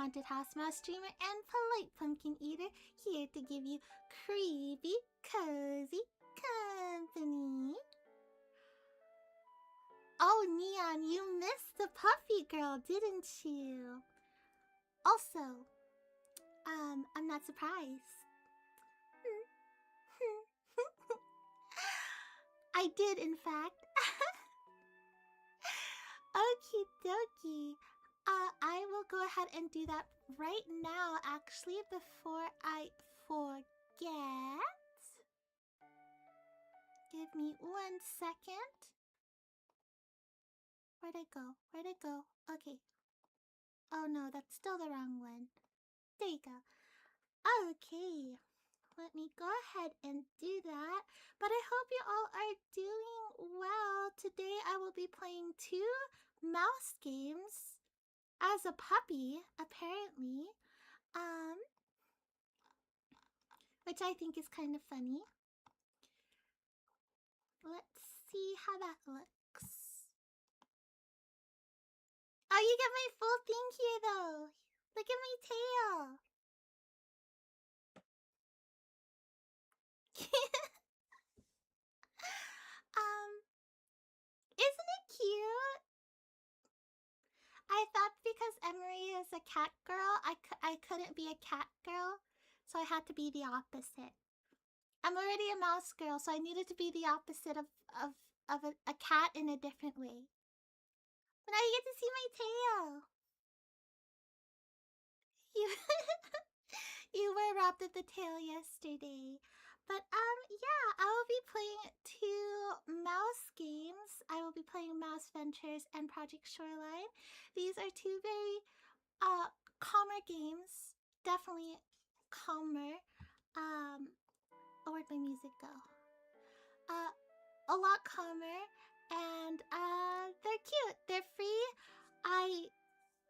Haunted House Mouse streamer and polite pumpkin eater, here to give you creepy, cozy company. Oh, Neon, you missed the puffy girl, didn't you? Also, I'm not surprised. I did, in fact. Okie dokie. I will go ahead and do that right now, actually, before I forget. Give me 1 second. Where'd I go? Where'd I go? Okay. Oh no, that's still the wrong one. There you go. Okay. Let me go ahead and do that. But I hope you all are doing well. Today I will be playing 2 mouse games as a puppy, apparently. Which I think is kind of funny. Let's see how that looks. Oh, you get my full thing here though. Look at my tail. Isn't it cute? I thought because Emery is a cat girl, I couldn't be a cat girl, so I had to be the opposite. I'm already a mouse girl, so I needed to be the opposite of a cat in a different way. But now you get to see my tail. You were robbed of the tail yesterday. But yeah, I will be playing 2 mouse games. I will be playing MouseVentures and Project Shoreline. These are 2 very calmer games. Definitely calmer. Where'd my music go? A lot calmer, and they're cute. They're free.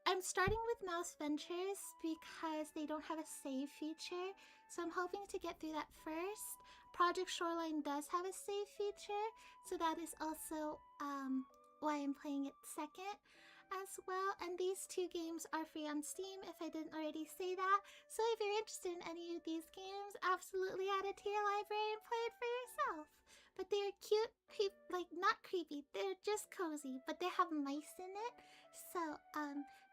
I'm starting with MouseVentures because they don't have a save feature, so I'm hoping to get through that first. Project Shoreline does have a save feature, so that is also why I'm playing it second as well. And these 2 games are free on Steam, if I didn't already say that. So if you're interested in any of these games, absolutely add it to your library and play it for yourself. But they're cute, like not creepy, they're just cozy, but they have mice in it. So,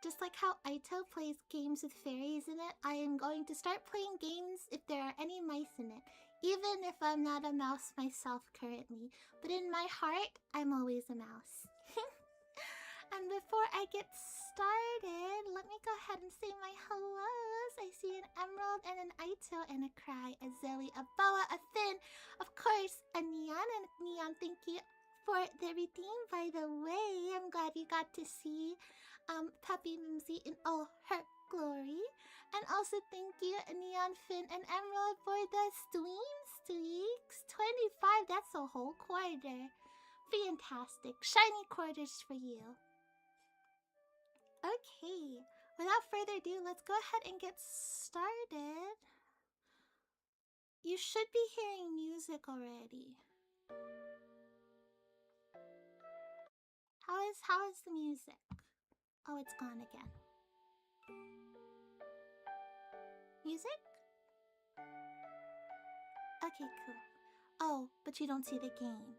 just like how Aito plays games with fairies in it, I am going to start playing games if there are any mice in it, even if I'm not a mouse myself currently. But in my heart, I'm always a mouse. And before I get started, let me go ahead and say my hellos. I see an Emerald and an Aito and a Cry, a Zoe, a Boa, a Finn, of course, a Neon. And Neon, thank you for the redeem, by the way. I'm glad you got to see Puppy Mimzy in all her glory. And also thank you, Neon, Finn, and Emerald, for the Steaks. 25, that's a whole quarter. Fantastic. Shiny quarters for you. Okay, without further ado, let's go ahead and get started. You should be hearing music already. How is the music? Oh, it's gone again. Music? Okay, cool. Oh, but you don't see the game.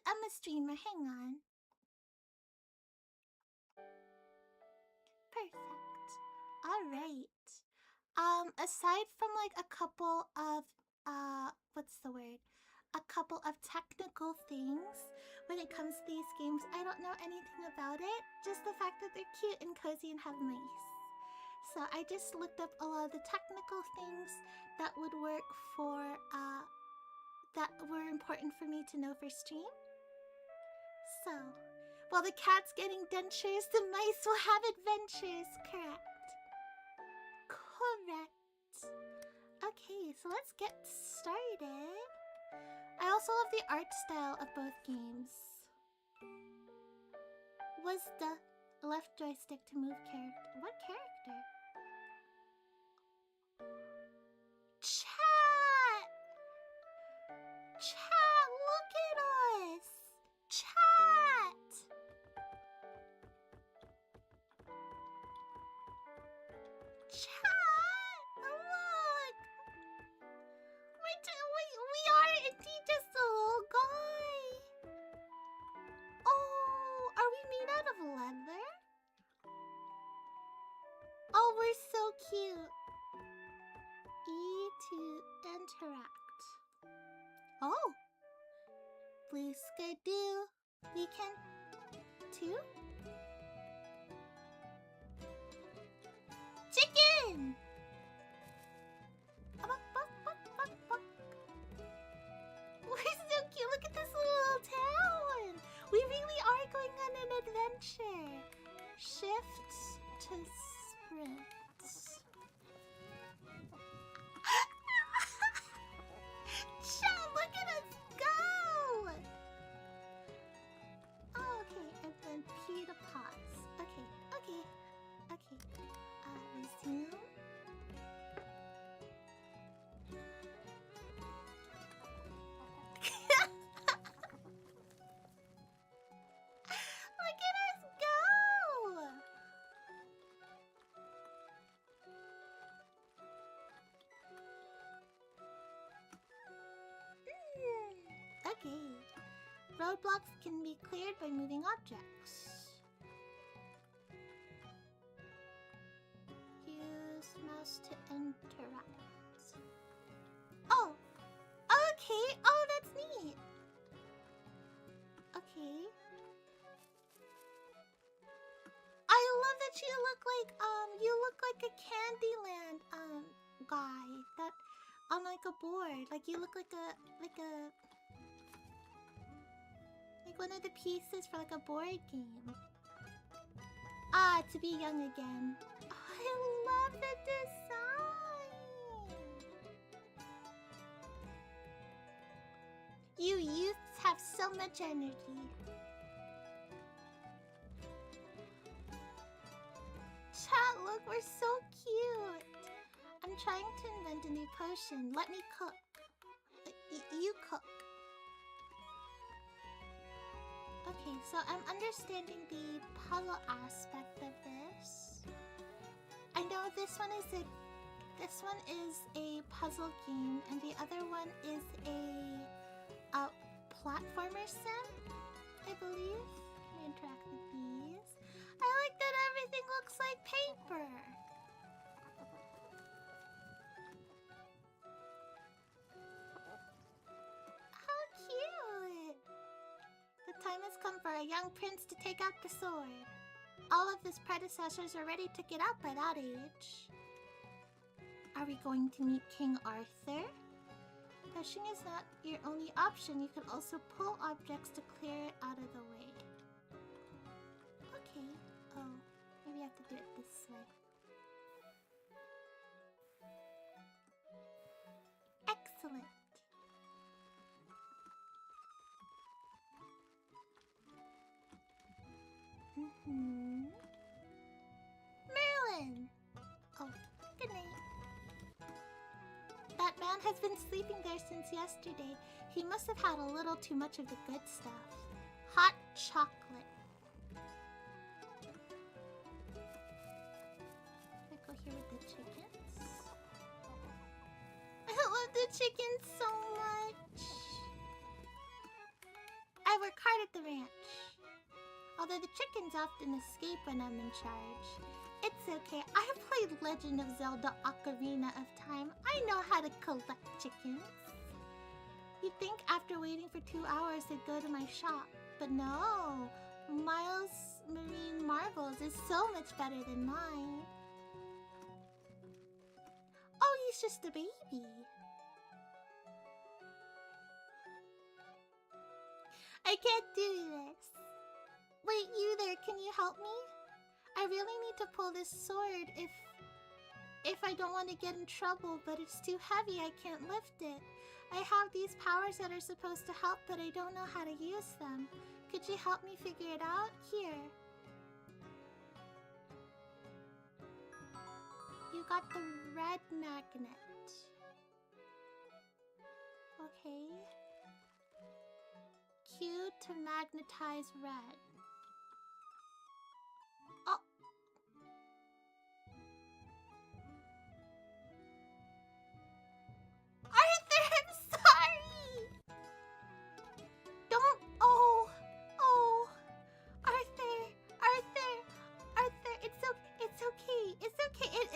I'm a streamer, hang on. Perfect. Alright. Aside from like a couple of, what's the word? A couple of technical things when it comes to these games, I don't know anything about it. Just the fact that they're cute and cozy and have mice. So I just looked up a lot of the technical things that would work for, that were important for me to know for stream. So, while the cat's getting dentures, the mice will have adventures, correct? Correct. Okay, so let's get started. I also love the art style of both games. Was the left joystick to move character? What character? Chat! Chat, look at us! Chat! interact. Oh! Blue skidoo. We can... too? Chicken! We're so cute. Look at this little town. We really are going on an adventure. Shift to sprint. Chat, look at us go! Oh, okay. And then P to pause. Okay. Resume. Look at us go! Okay. Roadblocks can be cleared by moving objects. Use mouse to interact. Oh! Okay! Oh, that's neat! Okay. I love that you look like a Candyland guy that on like a board. Like you look like one of the pieces for like a board game. Ah, to be young again. Oh, I love the design. You youths have so much energy. Chat, look, we're so cute. I'm trying to invent a new potion. Let me cook. You cook. Okay, so I'm understanding the puzzle aspect of this. I know this one is a puzzle game, and the other one is a platformer sim, I believe. Can I interact with these? I like that everything looks like paper. How cute! The time has come for a young prince to take out the sword. All of his predecessors are ready to get out by that age. Are we going to meet King Arthur? Pushing is not your only option. You can also pull objects to clear it out of the way. Okay. Oh, maybe I have to do it this way. Excellent. Merlin! Oh, good night. That man has been sleeping there since yesterday. He must have had a little too much of the good stuff. Hot chocolate. I go here with the chickens. I love the chickens so much. I work hard at the ranch. Although the chickens often escape when I'm in charge. It's okay. I have played Legend of Zelda Ocarina of Time. I know how to collect chickens. You'd think after waiting for 2 hours they'd go to my shop. But no. Miles Marine Marvels is so much better than mine. Oh, he's just a baby. I can't do this. Wait, you there, can you help me? I really need to pull this sword if I don't want to get in trouble, but it's too heavy, I can't lift it. I have these powers that are supposed to help, but I don't know how to use them. Could you help me figure it out? Here. You got the red magnet. Okay. Q to magnetize red. Oh! Arthur, I'm sorry! Don't... Oh! Arthur, it's okay.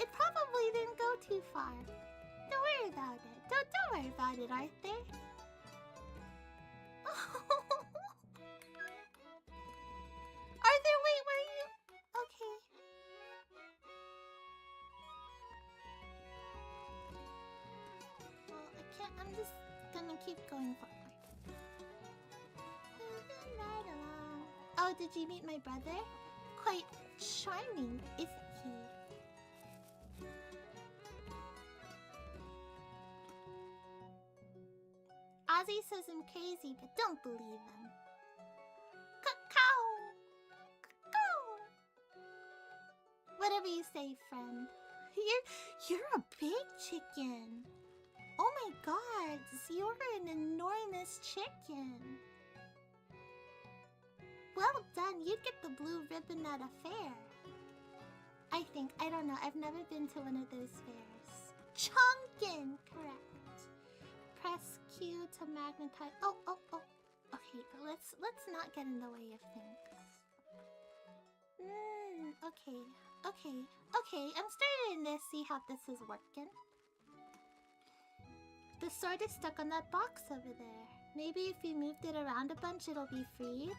It probably didn't go too far. Don't worry about it. Don't worry about I'm just gonna keep going forward. Moving right along. Oh, did you meet my brother? Quite charming, isn't he? Ozzy says I'm crazy, but don't believe him. Cacao! Cacao! Whatever you say, friend. You're a big chicken. Oh my god, you're an enormous chicken. Well done, you'd get the blue ribbon at a fair. I think, I don't know, I've never been to one of those fairs. Chonkin, correct. Press Q to magnetize. Oh. Okay, let's not get in the way of things. Okay. I'm starting to see how this is working. The sword is stuck on that box over there. Maybe if you moved it around a bunch, it'll be freed.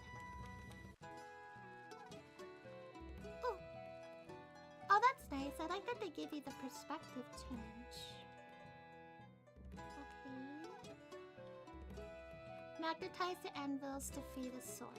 Oh, that's nice. I like that they give you the perspective change. Okay. Magnetize the anvils to free the sword.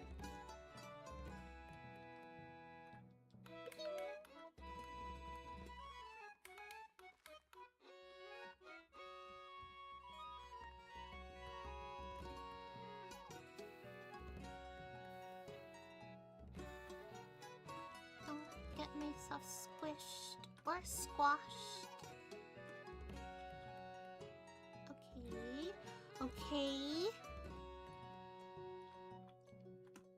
Get myself squished or squashed. Okay.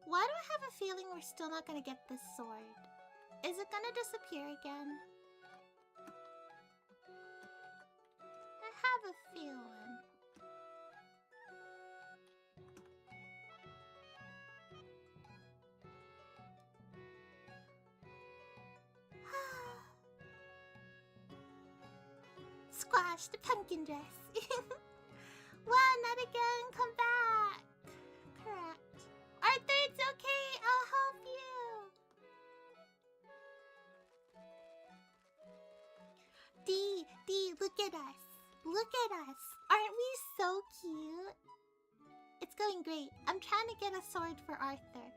Why do I have a feeling we're still not gonna get this sword? Is it gonna disappear again? I have a feeling. Squash the pumpkin dress. Wow, not again. Come back. Correct. Arthur, it's okay. I'll help you. D, look at us. Look at us. Aren't we so cute? It's going great. I'm trying to get a sword for Arthur.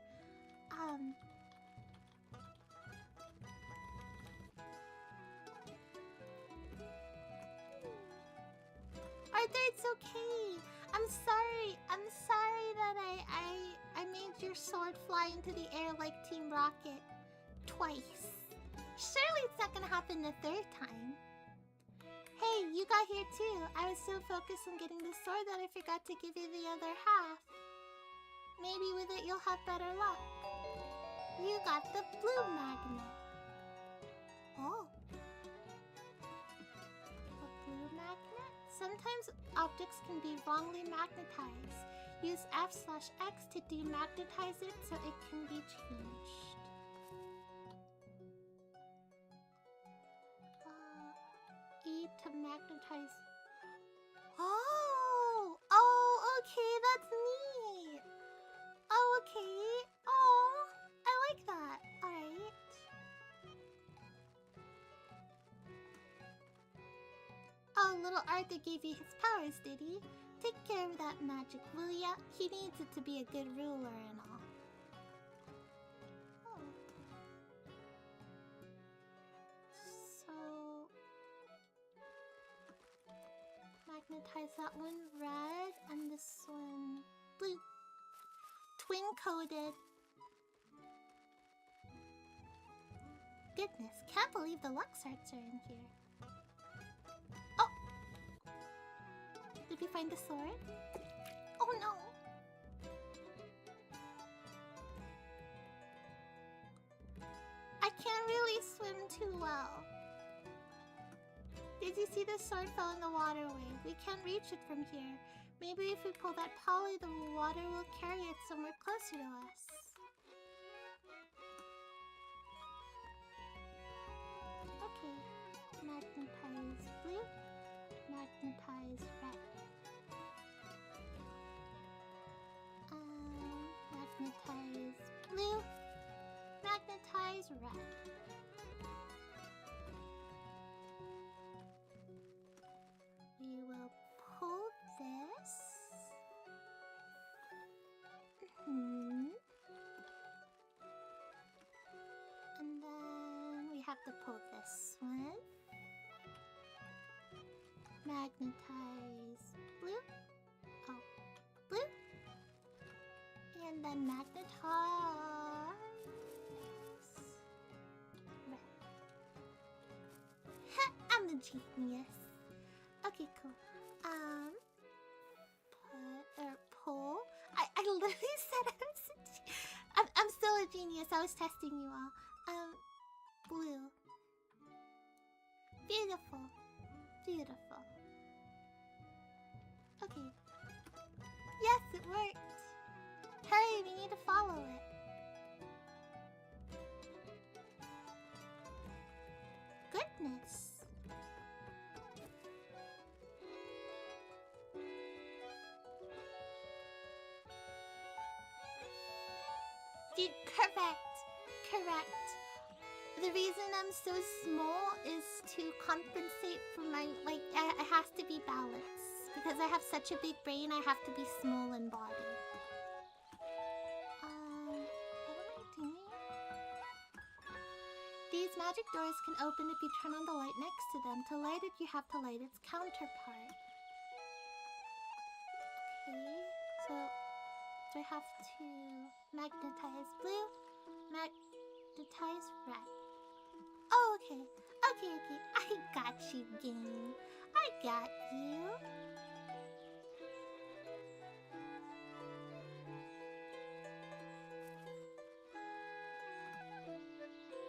Arthur, it's okay. I'm sorry that I made your sword fly into the air like Team Rocket twice. Surely it's not gonna happen the third time. Hey, you got here too. I was so focused on getting the sword that I forgot to give you the other half. Maybe with it you'll have better luck. You got the blue magnet. Oh. A blue magnet? Sometimes objects can be wrongly magnetized. Use F/X to demagnetize it so it can be changed. E to magnetize. Oh, okay, that's neat. Oh, okay. Oh, I like that. All right. Oh, little Arthur gave you his powers, did he? Take care of that magic, will ya? He needs it to be a good ruler and all. Magnetize that one red and this one blue. Twin coated. Goodness, can't believe the Lux Arts are in here. Oh! Did we find the sword? Oh no! I can't really swim too well. Did you see the sword fell in the waterway? We can't reach it from here. Maybe if we pull that poly, the water will carry it somewhere closer to us. Okay. Magnetize blue. Magnetize red. Magnetize blue. Magnetize red. We will pull to pull this one. Magnetize blue. Oh, blue. And then magnetize red. I'm the genius. Okay, cool. Pull. I literally said I'm still a genius. I was testing you all. Blue. Beautiful. Beautiful. Okay. Yes, it worked. Hurry, we need to follow it. Goodness. Dude, correct. The reason I'm so small is to compensate for my, like, it has to be balanced. Because I have such a big brain, I have to be small in body. What am I doing? These magic doors can open if you turn on the light next to them. To light it, you have to light its counterpart. Okay, so do I have to magnetize blue? Magnetize red. Oh, okay. Okay. I got you, game. I got you.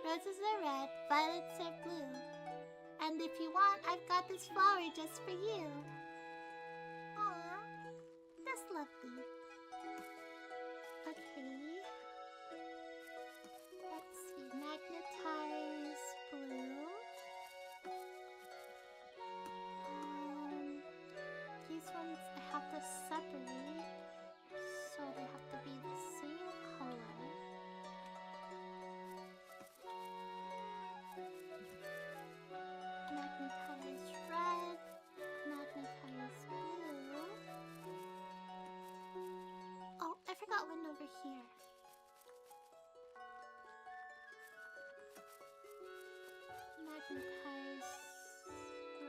Roses are red, violets are blue. And if you want, I've got this flower just for you. Aww, that's lovely. Okay. Let's see, magnetize blue. These ones I have to separate, so they have to be the same color. Magnetize red, magnetize blue. Oh, I forgot one over here. Magnetize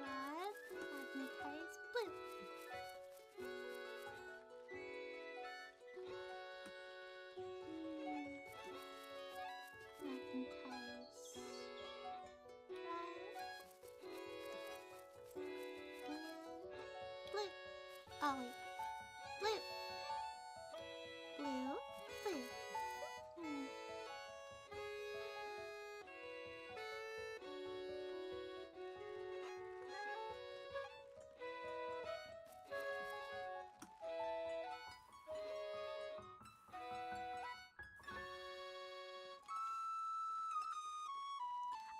red, magnetize blue. Magnetize red and blue. Oh wait, blue.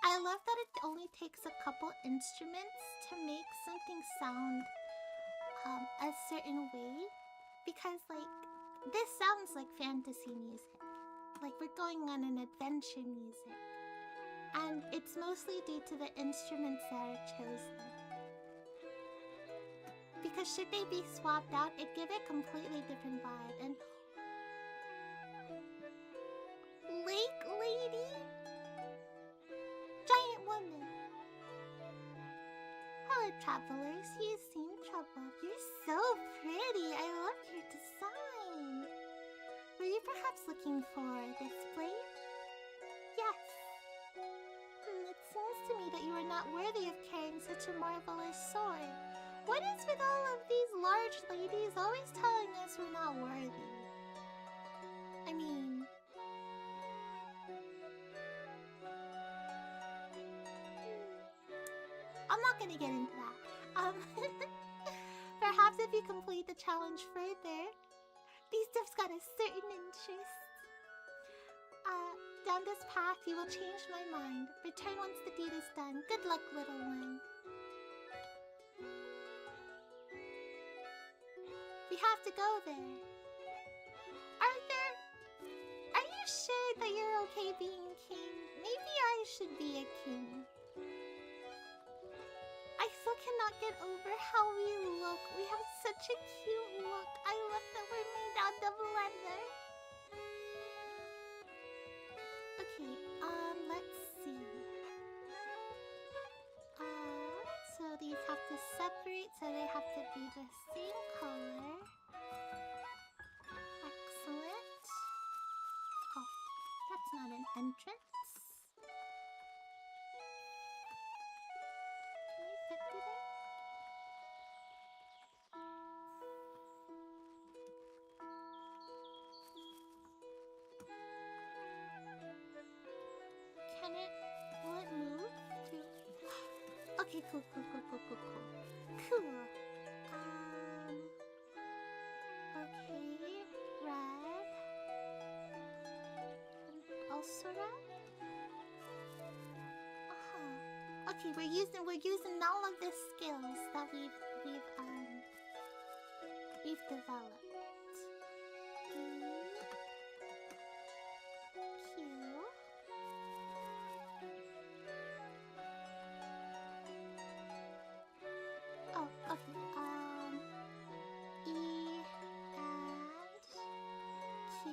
I love that it only takes a couple instruments to make something sound a certain way, because like this sounds like fantasy music, like we're going on an adventure music, and it's mostly due to the instruments that are chosen. Because should they be swapped out, it give a completely different vibe. And Lake Lady? Giant woman. Hello, travelers. You seem troubled. You're so pretty. I love your design. Were you perhaps looking for this blade? Yes. It seems to me that you are not worthy of carrying such a marvelous sword. What is with all of these large ladies always telling us we're not worthy? I mean... I'm not gonna get into that. Perhaps if you complete the challenge further, these stuff's got a certain interest. Down this path you will change my mind. Return once the deed is done. Good luck, little one. We have to go there. Arthur, are you sure that you're okay being king? Maybe I should be a king. I still cannot get over how we look. We have such a cute look. I love that we're made out of leather. Okay, let's see. have to separate so they have to be the same color. Excellent. Oh, that's not an entrance. Can we fit through there? Can it... will it move? Okay, cool. Cool. Okay, red. And also red? Okay, we're using all of the skills that we've developed. Q. Oh, okay. E and Q.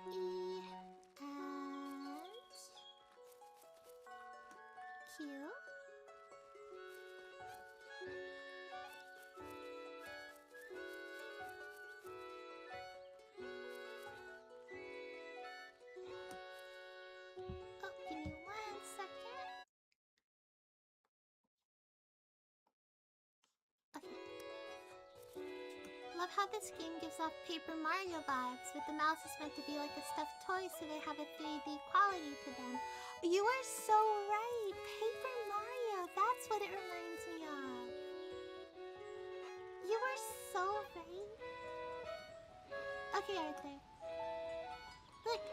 E and Q. Oh, give me 1 second. Okay. Love how this game gives off Paper Mario vibes, with the mouse is meant to be like a stuffed toy so they have a 3D quality to them. You are so right! Paper Mario, that's what it reminds me of. You are so right. Okay, Arthur. Look,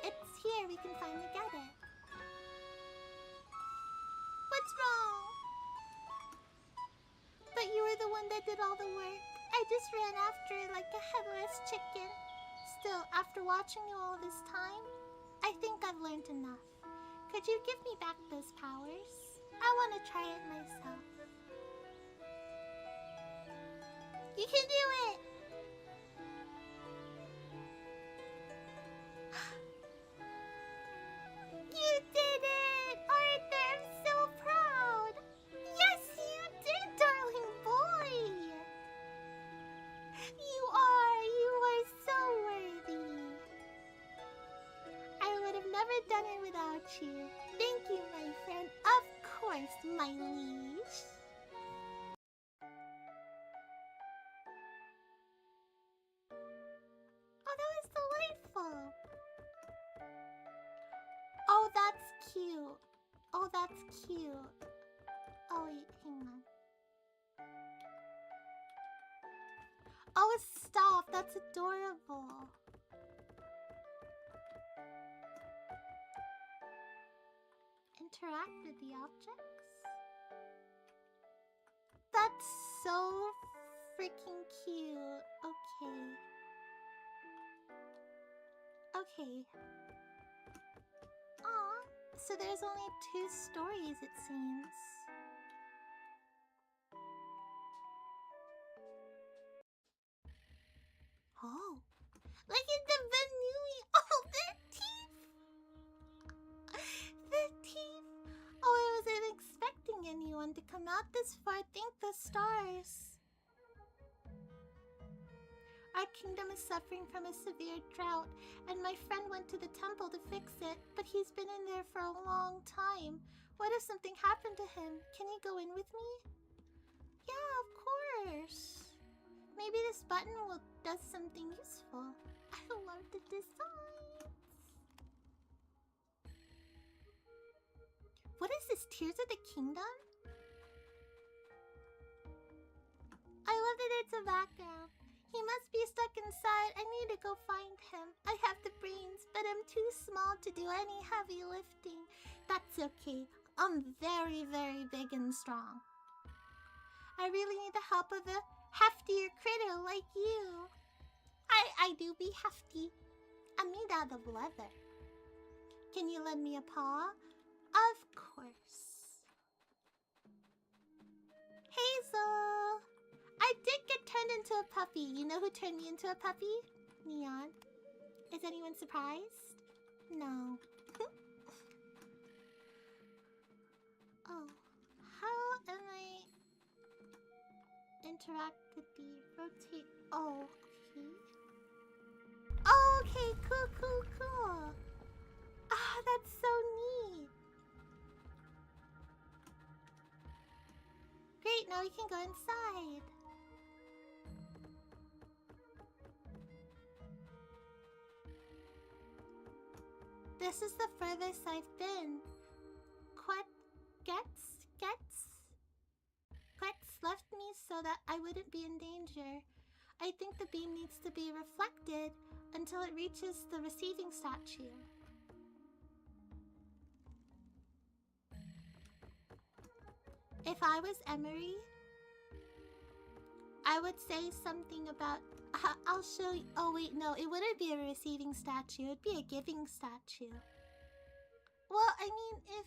it's here, we can finally get it. What's wrong? But you were the one that did all the work. I just ran after it like a headless chicken. Still, after watching you all this time, I think I've learned enough. Could you give me back those powers? I want to try it myself. You can do it! You did it! Arthur, I'm so proud! Yes, you did, darling boy! You are so worthy. I would have never done it without you. Thank you, my friend. Of course, my liege. Oh, that was delightful. Oh, that's cute. Oh, that's cute. Oh, wait, hang on. Oh, stop. That's adorable. Interact with the objects? That's so freaking cute. Okay. Okay. Aw, so there's only 2 stories, it seems. Oh, look at the Vanui! Oh, the teeth! The teeth! Oh, I wasn't expecting anyone to come out this far. Thank the stars. Our kingdom is suffering from a severe drought, and my friend went to the temple to fix it, but he's been in there for a long time. What if something happened to him? Can he go in with me? Yeah, of course. Maybe this button will does something useful. I love the designs. What is this, Tears of the Kingdom? I love that it's a background. He must be stuck inside. I need to go find him. I have the brains, but I'm too small to do any heavy lifting. That's okay. I'm very, very big and strong. I really need the help of a heftier critter like you. I do be hefty. I'm made out of leather. Can you lend me a paw? Of course. Hazel! I did get turned into a puppy. You know who turned me into a puppy? Neon. Is anyone surprised? No. Oh, how am I interact with the rotate? Oh, okay. Oh, okay, cool. Ah, that's so neat. Great, now we can go inside. This is the furthest I've been. Quetz left me so that I wouldn't be in danger. I think the beam needs to be reflected until it reaches the receiving statue. If I was Emery, I would say something about... I'll show you... Oh wait, no, it wouldn't be a receiving statue. It'd be a giving statue. Well, I mean, if...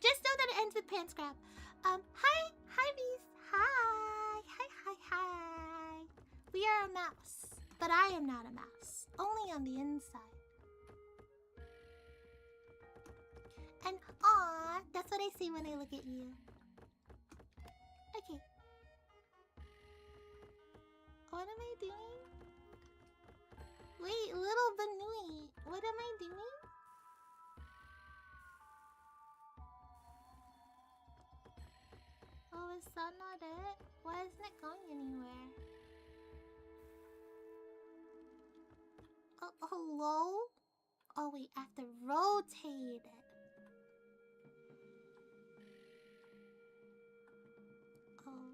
Just know that it ends with pants grab. Hi, bees. Hi. We are a mouse, but I am not a mouse. Only on the inside. And aw, that's what I see when I look at you. Okay. What am I doing? Wait, little Banui. What am I doing? Oh, is that not it? Why isn't it going anywhere? Oh, hello? Oh, wait, I have to rotate it. Oh,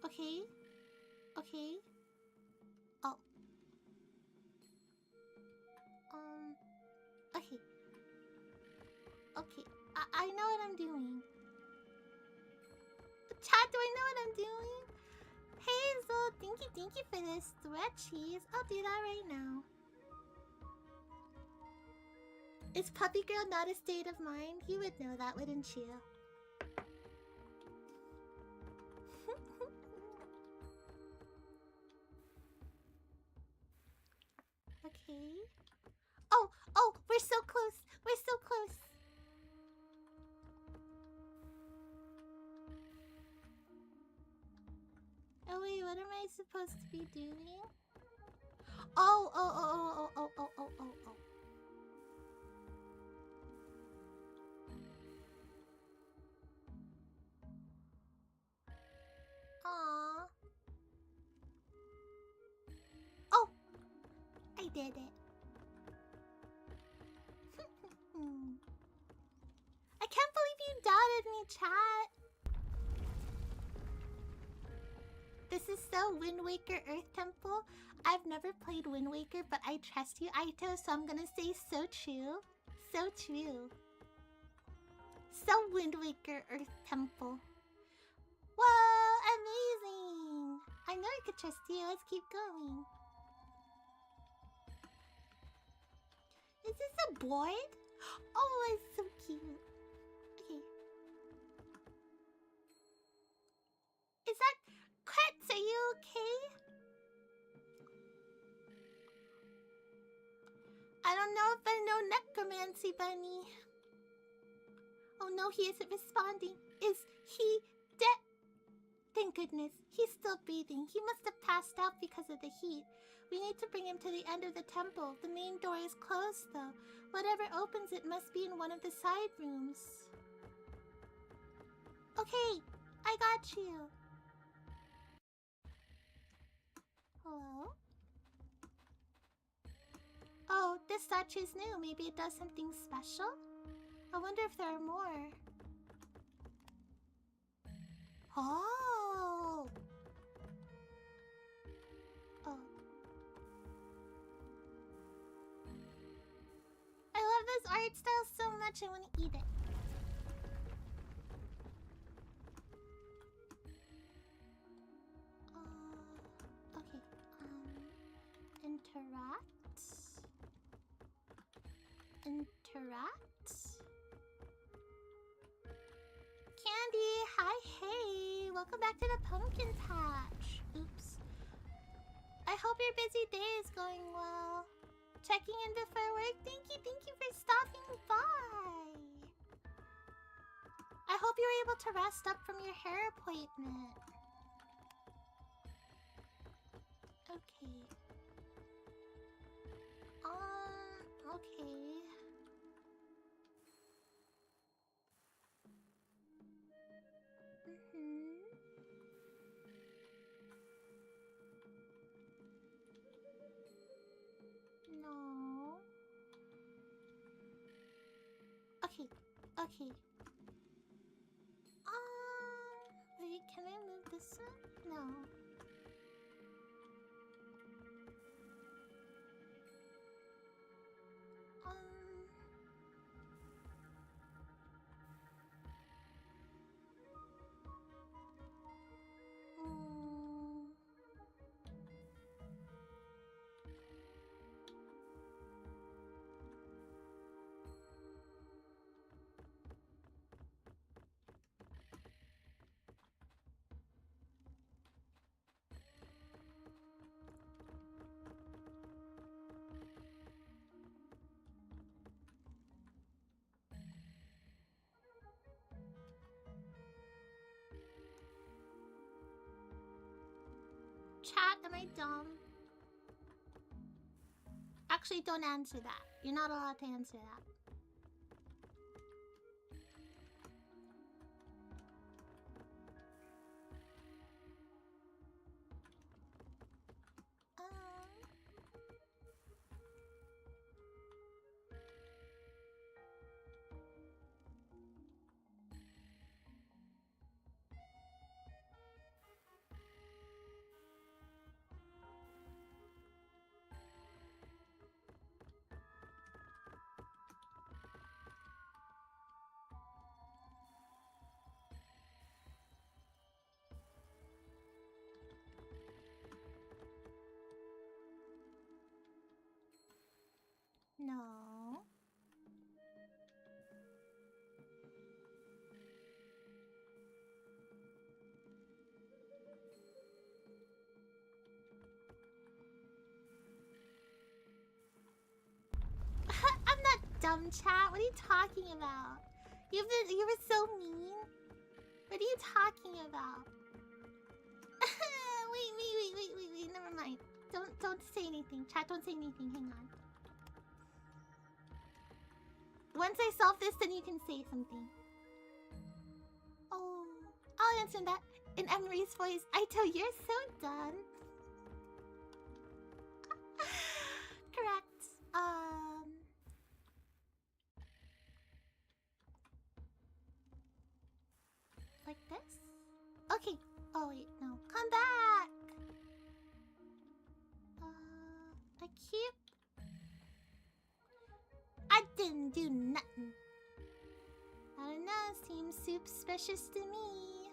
okay. Oh. Okay. I know what I'm doing. Chat, do I know what I'm doing? Hazel, thank you for this cheese. I'll do that right now. Is puppy girl not a state of mind? You would know that, wouldn't you? Okay. Oh, we're so close. Oh wait, what am I supposed to be doing? Oh. Aww. Oh, I did it. I can't believe you doubted me, chat. This is so Wind Waker Earth Temple. I've never played Wind Waker, but I trust you, Aito, so I'm gonna say so true. So true. So Wind Waker Earth Temple. Whoa, amazing! I know I could trust you. Let's keep going. Is this a board? Oh, it's so cute. Okay. Is that... Quetz, are you okay? I don't know if I know necromancy, Bunny. Oh no, he isn't responding. Is he dead? Thank goodness. He's still breathing. He must have passed out because of the heat. We need to bring him to the end of the temple. The main door is closed, though. Whatever opens it must be in one of the side rooms. Okay, I got you. Hello? Oh, this statue's new. Maybe it does something special? I wonder if there are more. Oh! I love this art style so much, I want to eat it. Okay, interact. Candy, hi, hey, welcome back to the pumpkin patch. Oops. I hope your busy day is going well. Checking in before work. Thank you for stopping by. I hope you were able to rest up from your hair appointment. Okay. Okay. No. Okay. Wait, can I move this one? No. Chat, am I dumb? Actually, don't answer that. You're not allowed to answer that. No. I'm not dumb, chat. What are you talking about? You were so mean. What are you talking about? wait. Never mind. Don't say anything. Chat, don't say anything. Hang on. Once I solve this, then you can say something. Oh, I'll answer that in Emery's voice. Ito, you're so done. Correct. Like this? Okay. Oh wait, no. Come back. I didn't do nothing. I don't know, seems suspicious to me.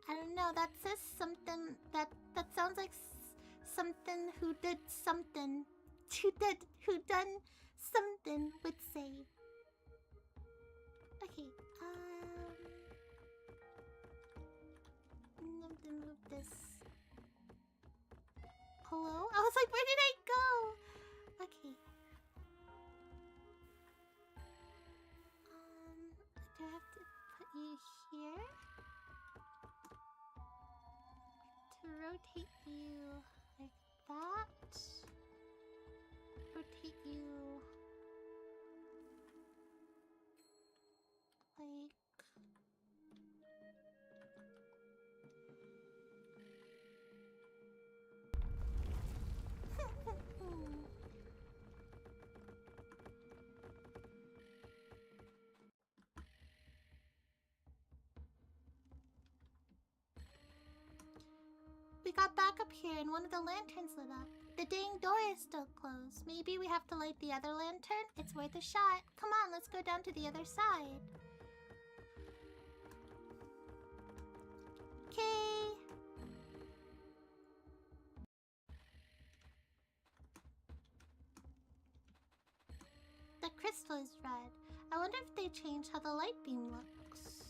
I don't know, that says something that sounds like something who did something. Who done something would say. Okay, move this. Hello? I was like, where did I go? Okay. Do I have to put you here? To rotate you like that. Rotate you like we got back up here and one of the lanterns lit up. The dang door is still closed. Maybe we have to light the other lantern? It's worth a shot. Come on, let's go down to the other side. Okay. crystal is red. I wonder if they changed how the light beam looks.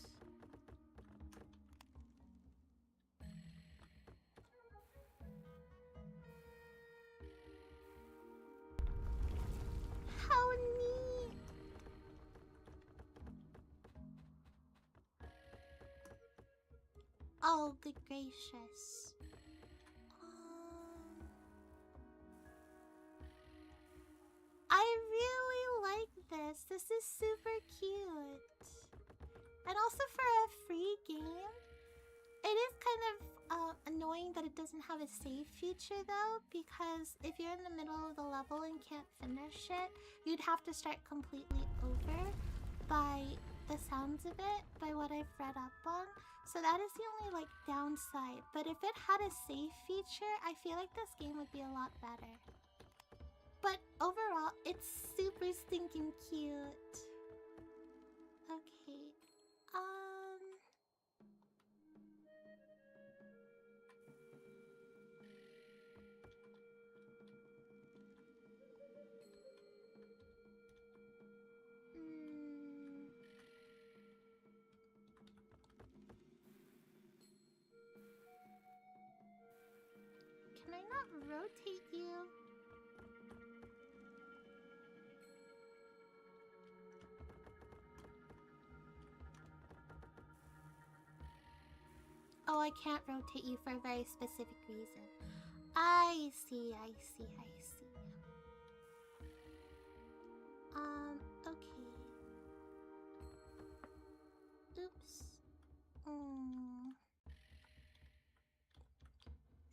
How neat! Oh, good gracious. I really like this. This is super cute. And also for a free game, it is kind of annoying that it doesn't have a save feature though, because if you're in the middle of the level and can't finish it, you'd have to start completely over by the sounds of it, by what I've read up on. So that is the only like downside. But if it had a save feature, I feel like this game would be a lot better. But overall, it's super stinking cute. Okay. Can I not rotate you? Oh, I can't rotate you for a very specific reason. I see, I see, I see. Okay. Oops.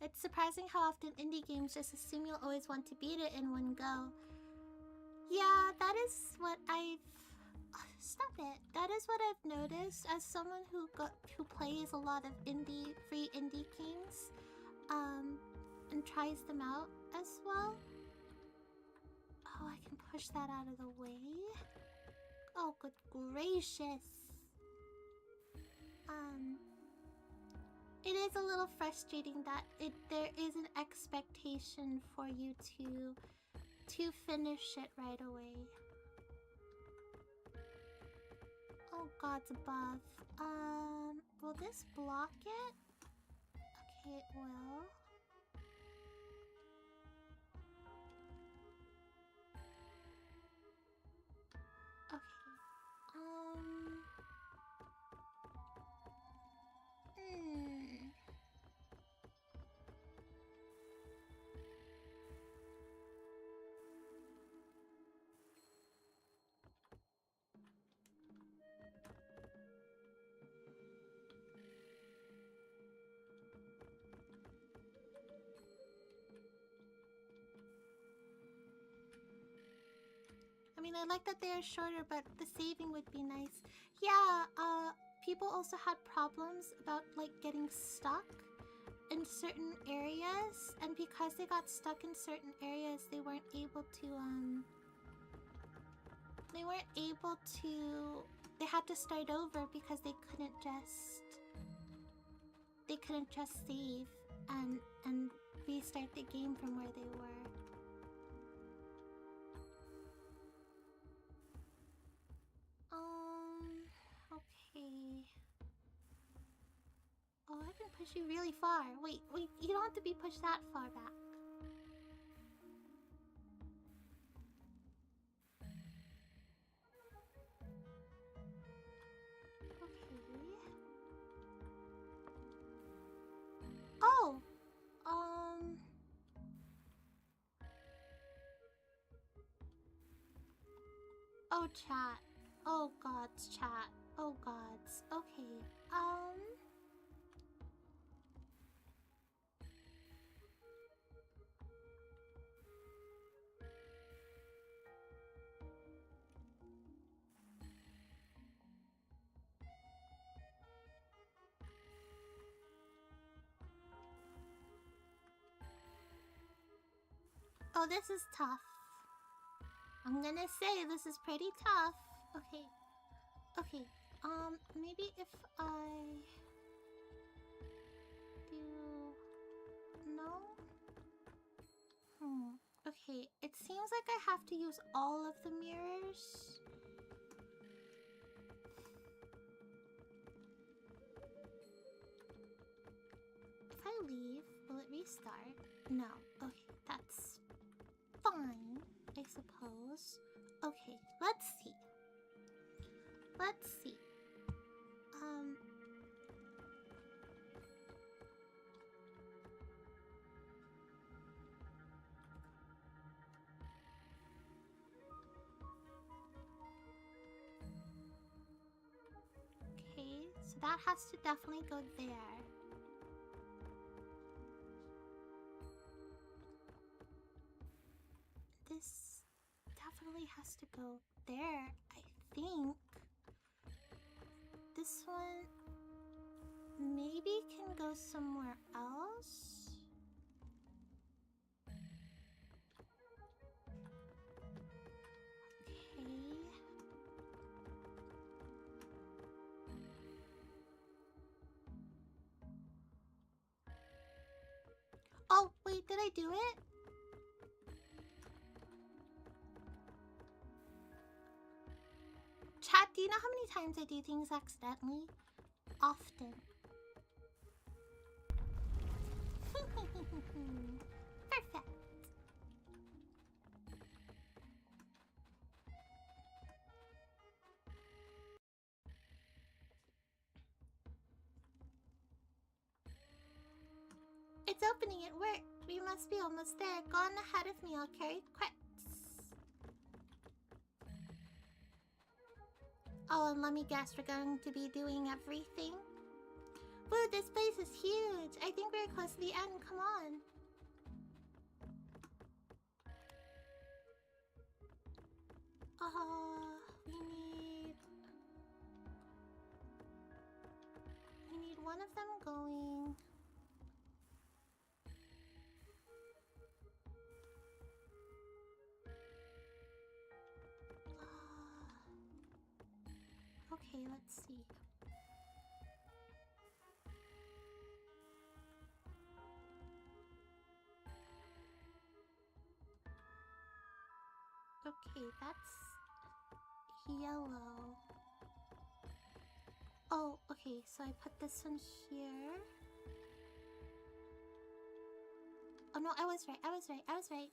It's surprising how often indie games just assume you'll always want to beat it in one go. Yeah, that is what I've... Stop it. That is what I've noticed as someone who plays a lot of free indie games, and tries them out as well. Oh, I can push that out of the way. Oh, good gracious. It is a little frustrating that there is an expectation for you to finish it right away. Oh, God's above. Will this block it? Okay, it will. Okay. I mean, I like that they are shorter, but the saving would be nice. Yeah, people also had problems about, like, getting stuck in certain areas, and because they got stuck in certain areas, they weren't able to, they had to start over because they couldn't just save and restart the game from where they were. Okay. Oh, I can push you really far. Wait, you don't have to be pushed that far back. Okay. Oh! Oh, chat. Oh, gods, chat. Oh, gods. Okay. Oh, this is tough. I'm gonna say this is pretty tough. Okay. Okay. Maybe if I do... No? Okay. Okay, it seems like I have to use all of the mirrors. If I leave, will it restart? No. Okay, that's fine, I suppose. Okay, let's see. Let's see. Okay, so that has to definitely go there. This definitely has to go there, I think. This one maybe can go somewhere else. Okay. Oh, wait, did I do it? Chat, do you know how many times I do things accidentally? Often. Perfect. It's opening, it worked. We must be almost there. Go on ahead of me, I'll carry crits. Oh, and let me guess, we're going to be doing everything? Woo, this place is huge. I think we're close to the end, come on. We need one of them going. Okay, let's see. Okay, that's yellow. Oh, okay, so I put this one here. Oh no, I was right.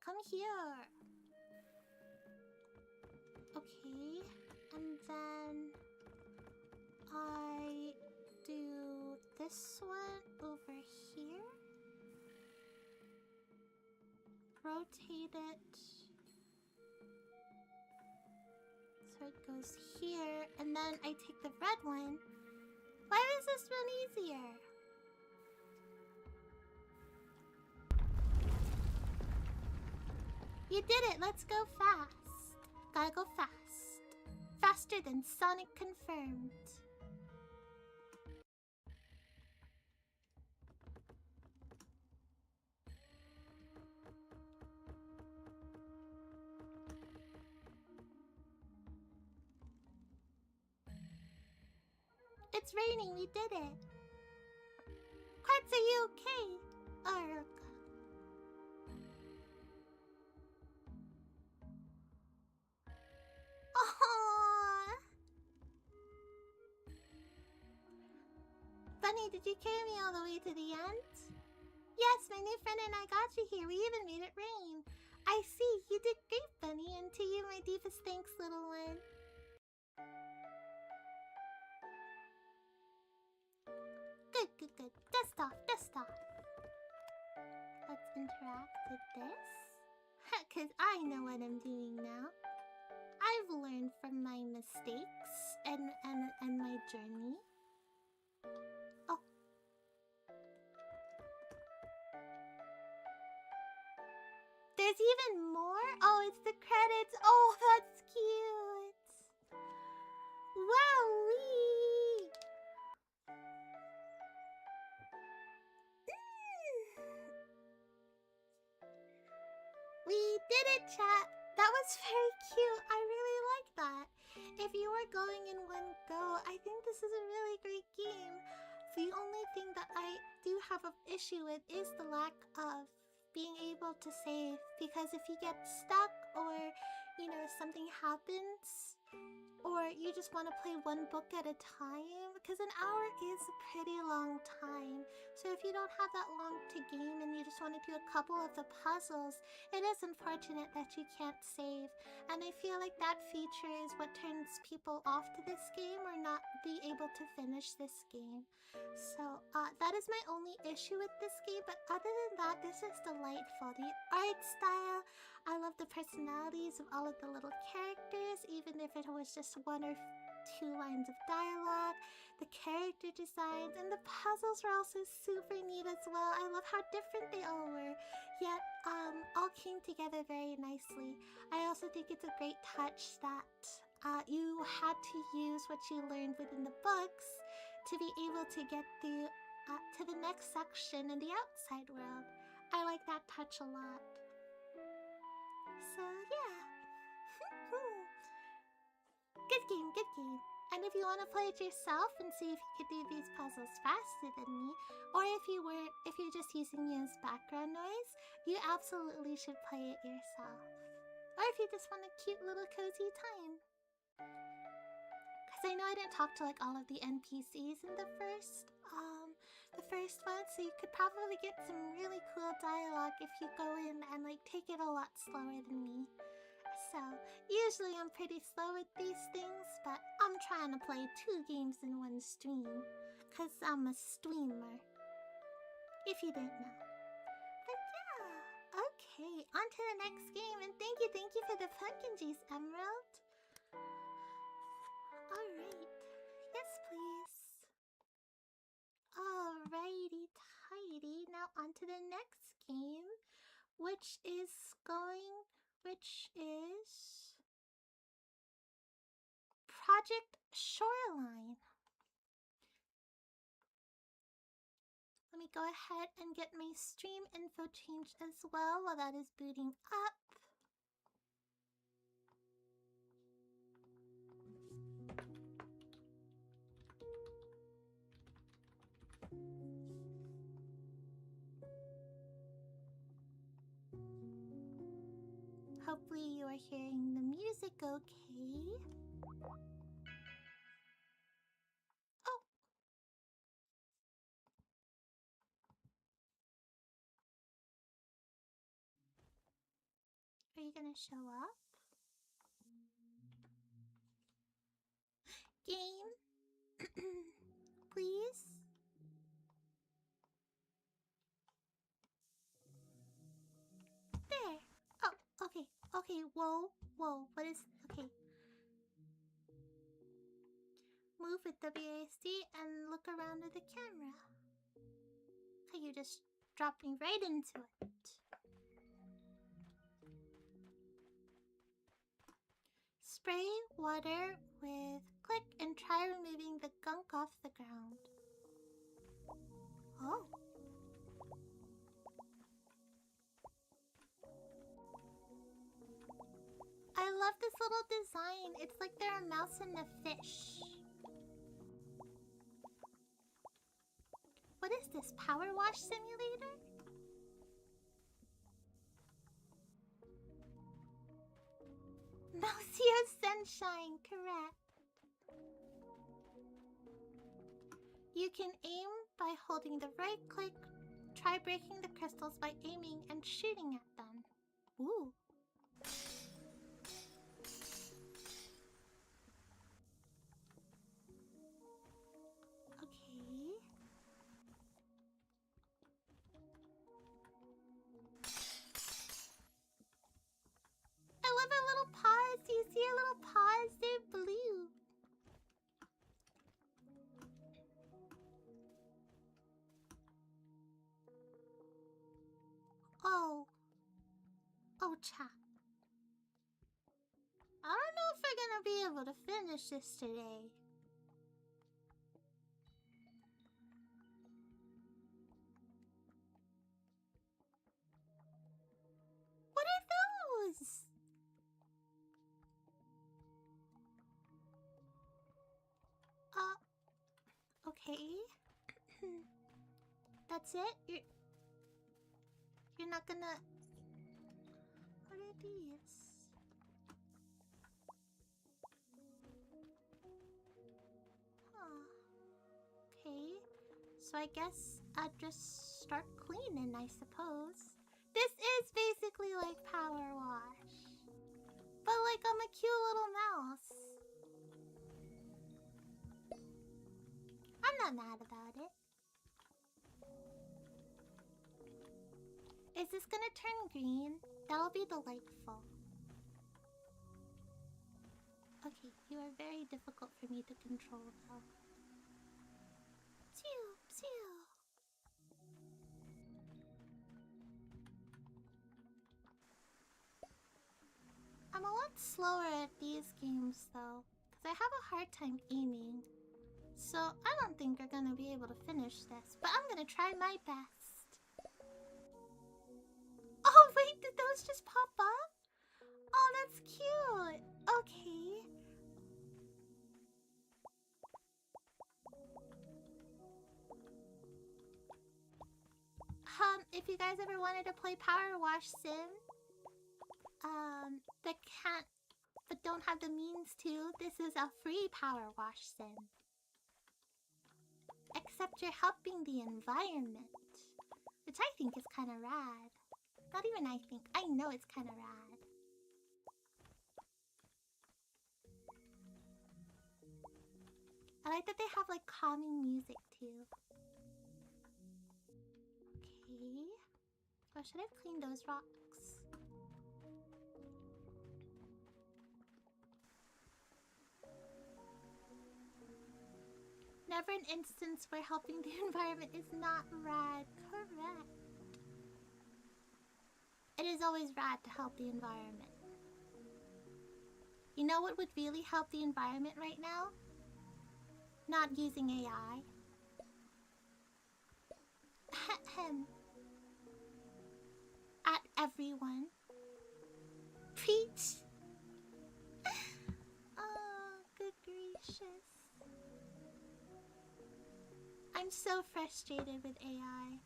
Come here. Okay, and then I do this one over here. Rotate it so it goes here, and then I take the red one. Why is this one easier? You did it! Let's go fast. Gotta go fast. Faster than Sonic confirmed. It's raining, we did it. Quartz, are you okay? Arg. Aww. Bunny, did you carry me all the way to the end? Yes, my new friend and I got you here. We even made it rain. I see. You did great, Bunny, and to you my deepest thanks, little one. Good. Dust off. Let's interact with this. Because I know what I'm doing now. I've learned from my mistakes and my journey. Oh. There's even more? Oh, it's the credits. Oh, that's cute. Wowee. We did it, chat. That was very cute. I really like that. If you were going in one go, I think this is a really great game. The only thing that I do have an issue with is the lack of being able to save, because if you get stuck or, you know, something happens, or you just want to play one book at a time, because an hour is a pretty long time. So if you don't have that long to game and you just want to do a couple of the puzzles, it is unfortunate that you can't save. And I feel like that feature is what turns people off to this game or not be able to finish this game. So that is my only issue with this game, but other than that, this is delightful. The art style, I love the personalities of all of the little characters, even if it was just one or two lines of dialogue. The character designs and the puzzles were also super neat as well. I love how different they all were, yet all came together very nicely. I also think it's a great touch that you had to use what you learned within the books to be able to get through to the next section in the outside world. I like that touch a lot. So yeah. Good game, good game. And if you want to play it yourself and see if you could do these puzzles faster than me, or if you're just using me as background noise, you absolutely should play it yourself. Or if you just want a cute little cozy time. Because I know I didn't talk to like all of the NPCs in the first one, so you could probably get some really cool dialogue if you go in and like take it a lot slower than me. So, usually I'm pretty slow with these things, but I'm trying to play 2 games in one stream, because I'm a streamer, if you didn't know. But yeah, okay, on to the next game, and thank you for the pumpkin juice, Emerald. Alright, yes please. Alrighty tighty, now on to the next game, which is Project Shoreline. Let me go ahead and get my stream info changed as well while that is booting up. Hopefully you are hearing the music okay. Oh! Are you gonna show up? Game? Please? There! Oh, okay. Okay, whoa. What is... Okay. Move with WASD and look around at the camera. Okay, you just dropped me right into it. Spray water with click and try removing the gunk off the ground. Oh. I love this little design. It's like they're a mouse and a fish. What is this, power wash simulator? Mousy of sunshine, correct. You can aim by holding the right click. Try breaking the crystals by aiming and shooting at them. Ooh. Okay. I love her little paws. Do you see her little paws? They're blue. Oh, chat. I don't know if we're gonna be able to finish this today. What are those? Okay. That's it? You're not gonna... What are these? Huh. Okay. So I guess I'd just start cleaning, I suppose. This is basically like power wash. But like I'm a cute little mouse. I'm not mad about it. Is this gonna turn green? That'll be delightful. Okay, you are very difficult for me to control though. Psew, psew. I'm a lot slower at these games though, because I have a hard time aiming. So I don't think you're gonna be able to finish this, but I'm gonna try my best. Oh wait, did those just pop up? Oh, that's cute. Okay. If you guys ever wanted to play Power Wash Sim, that can't, but don't have the means to, this is a free Power Wash Sim. Except you're helping the environment, which I think is kind of rad. Not even I think, I know it's kind of rad. I like that they have like calming music too. Okay. Oh, should I have cleaned those rocks? Never an instance where helping the environment is not rad. Correct. It is always rad to help the environment. You know what would really help the environment right now? Not using AI. Ahem. At everyone. Preach. Oh, good gracious. I'm so frustrated with AI.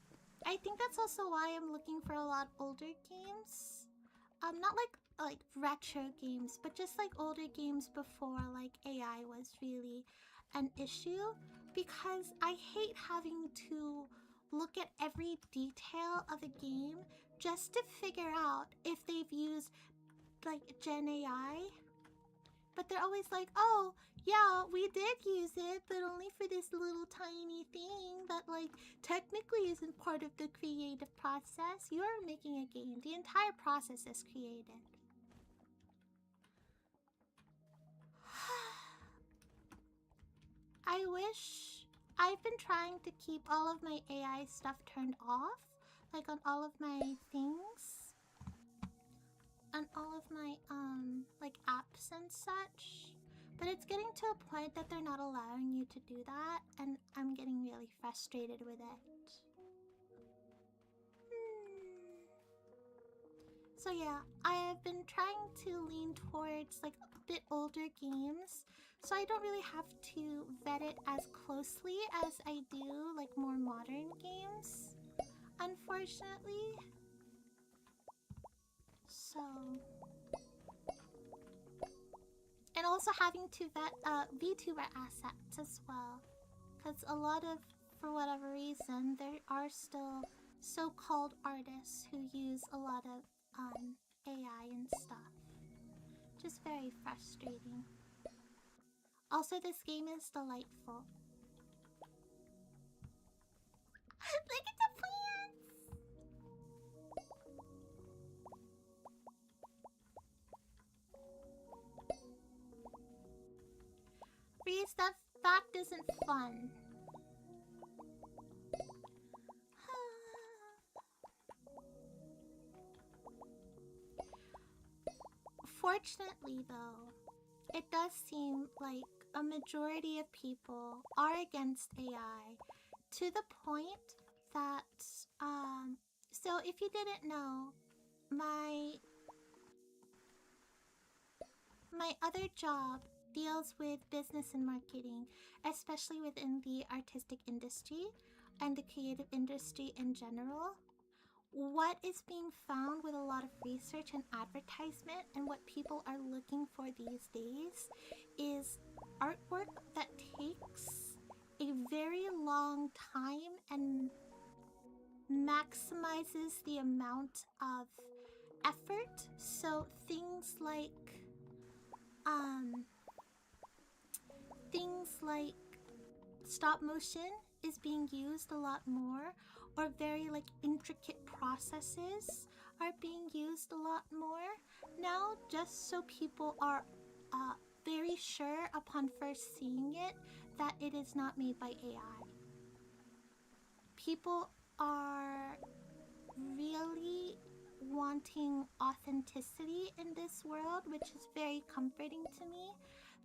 I think that's also why I'm looking for a lot older games. Not like retro games, but just like older games before like AI was really an issue, because I hate having to look at every detail of a game just to figure out if they've used like Gen AI. But they're always like, oh, yeah, we did use it, but only for this little tiny thing that, like, technically isn't part of the creative process. You're making a game. The entire process is created. I wish... I've been trying to keep all of my AI stuff turned off, like on all of my things. On all of my, like apps and such. But it's getting to a point that they're not allowing you to do that, and I'm getting really frustrated with it. So yeah, I have been trying to lean towards like a bit older games, so I don't really have to vet it as closely as I do like more modern games, unfortunately. So... And also having to vet VTuber assets as well. Because a lot of, for whatever reason, there are still so-called artists who use a lot of AI and stuff. Just very frustrating. Also, this game is delightful. Look at the plants! Free stuff fact isn't fun. Fortunately, though, it does seem like a majority of people are against AI to the point that, so if you didn't know, my other job deals with business and marketing, especially within the artistic industry and the creative industry in general. what is being found with a lot of research and advertisement and what people are looking for these days is artwork that takes a very long time and maximizes the amount of effort. So um things like stop motion is being used a lot more, or very like intricate processes are being used a lot more now, just so people are very sure upon first seeing it that it is not made by AI. People are really wanting authenticity in this world, which is very comforting to me,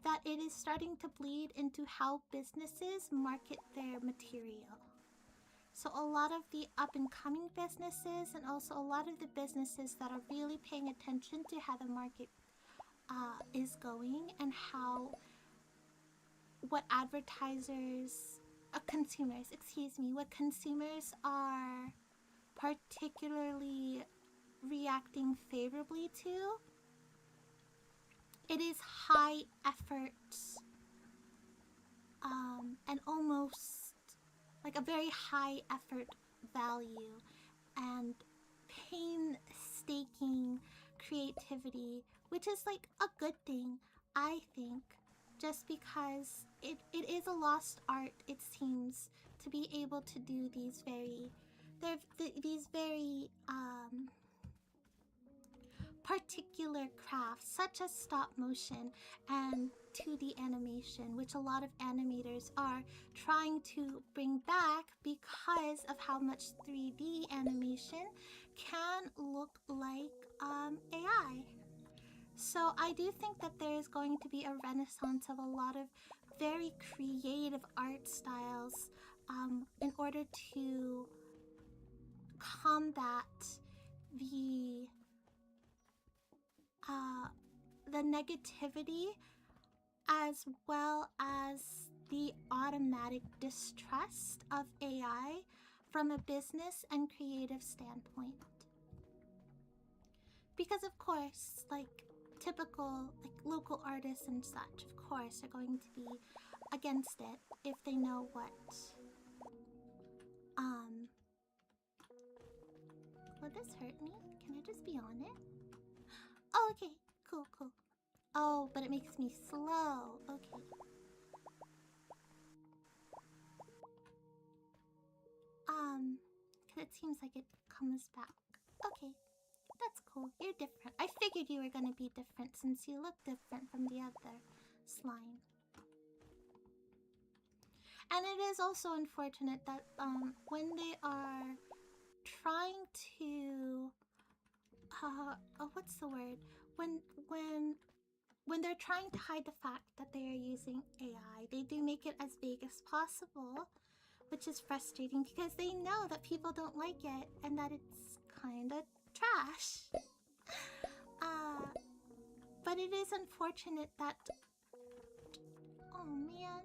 that it is starting to bleed into how businesses market their material. So a lot of the up-and-coming businesses, and also a lot of the businesses that are really paying attention to how the market is going, and how what what consumers are particularly reacting favorably to, it is high effort, and almost like a very high effort value and painstaking creativity, which is like a good thing, I think, just because it is a lost art, it seems, to be able to do these very particular crafts, such as stop motion and 2D animation, which a lot of animators are trying to bring back because of how much 3D animation can look like AI. So I do think that there is going to be a renaissance of a lot of very creative art styles, in order to combat the the negativity, as well as the automatic distrust of AI from a business and creative standpoint. Because of course, like typical like local artists and such, of course, are going to be against it if they know what will this hurt me? Can I just be on it? Oh, okay. Cool, cool. Oh, but it makes me slow. Okay. Cause it seems like it comes back. Okay, that's cool. You're different. I figured you were gonna be different since you look different from the other slime. And it is also unfortunate that when they are trying to what's the word? When they're trying to hide the fact that they are using AI, they do make it as vague as possible, which is frustrating because they know that people don't like it and that it's kind of trash. But it is unfortunate that... Oh man.